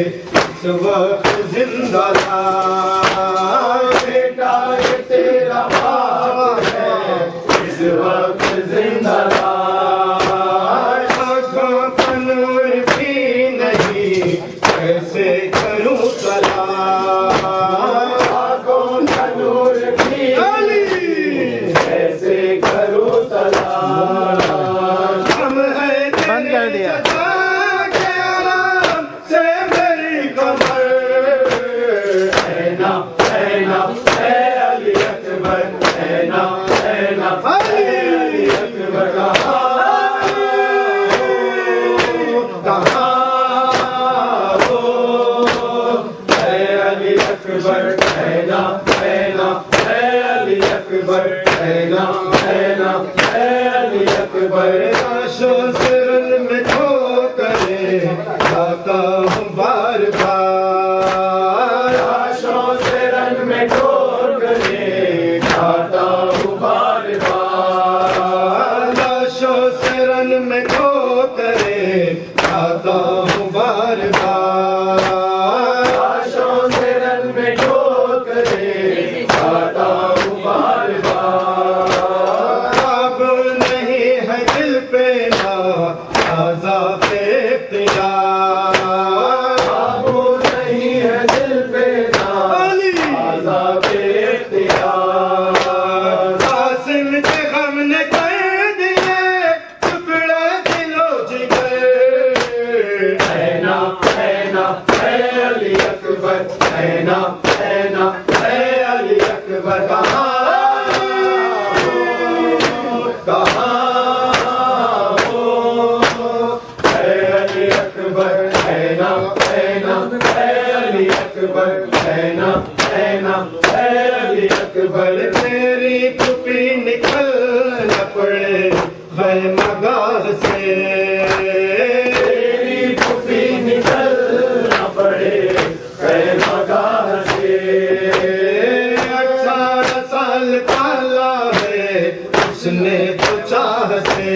اس وقت زندہ تھا بیٹا یہ تیرا باپ ہے اس وقت زندہ تھا آنکھوں کا نور بھی نہیں کیسے کروں سلام آنکھوں کا نور بھی نہیں کیسے کروں سلام ہم ہے بند کر دیا شوسرن میں کھو کرے کھاتا ہوں بار بار شوسرن میں کھو کرے کھاتا ہوں بار بار شوسرن میں کھو کرے کھاتا ہوں بار بار شوسرن میں کھو کرے کھاتا ہوں بار بار اب نہیں ہے دل پہ عذاب اختیار اب نہیں ہے دل پہ عذاب اختیار قاسم کے غم نے کر دیے ٹکڑے دلوں جگر اے نا اے علی اکبر اے نا اے علی اکبر کہاں تیری پھوپھی نکل نہ پڑے بے مگاہ سے تیری پھوپھی نکل نہ پڑے بے مگاہ سے 18 سال پالا ہے اس نے تو چاہ سے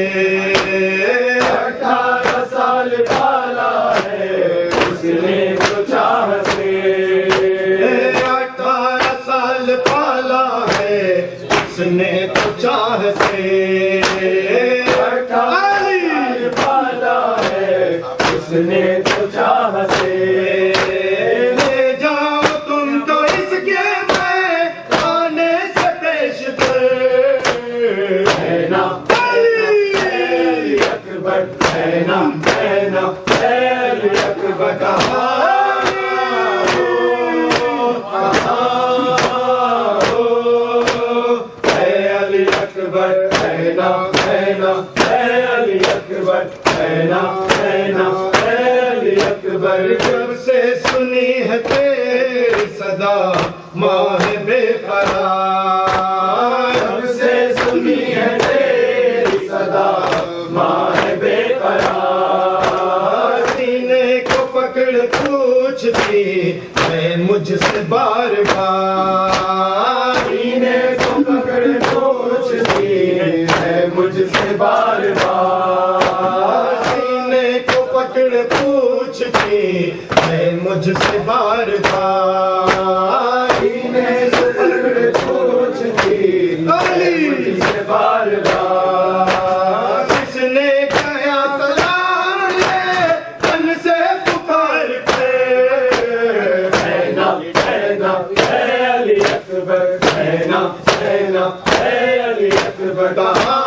18 سال پالا ہے اس نے تو چاہ سے 18 سال پالا ہے اس نے تو چاہ سے 18 پالا ہے اس نے تو چاہ سے لے جاؤ تم تو اس کے میں آنے سے پیش کر اے نا علی اکبر اے نا علی اکبر کہاں جب سے سنی ہے تیری صدا ماہ بے قرار جب سے سنی ہے تیری صدا ماہ بے قرار سینے کو پکڑ پوچھتی ہے مجھ سے بار بار سینے کو پکڑ پوچھتی ہے مجھ سے بار بار سینے کو پکڑ پوچھتی ہے مجھ سے بار بار سینے کو پکڑ پوچھتی مجھ سے بار بار کس نے کہا سلام لے تن سے پکار کے اے نا اے علی اکبر اے نا اے علی اکبر کہاں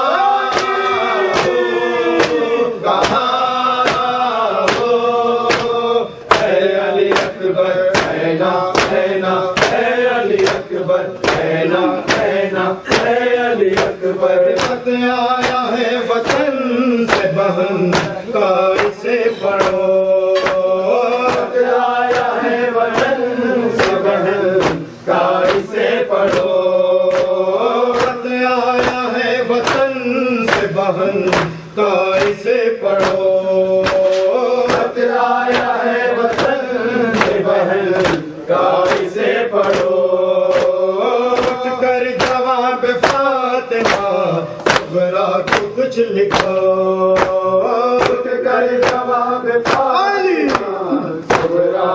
خط آیا ہے وطن سے بہن کار سے پڑھو خط آیا ہے وطن سے بہن کار سے پڑھو خط آیا ہے وطن سے بہن کار سے پڑھو خط آیا ہے وطن سے بہن کار سے پڑھو کر جواب فاطمہ صغرا کو کچھ لکھو کر جواب فاطمہ صغرا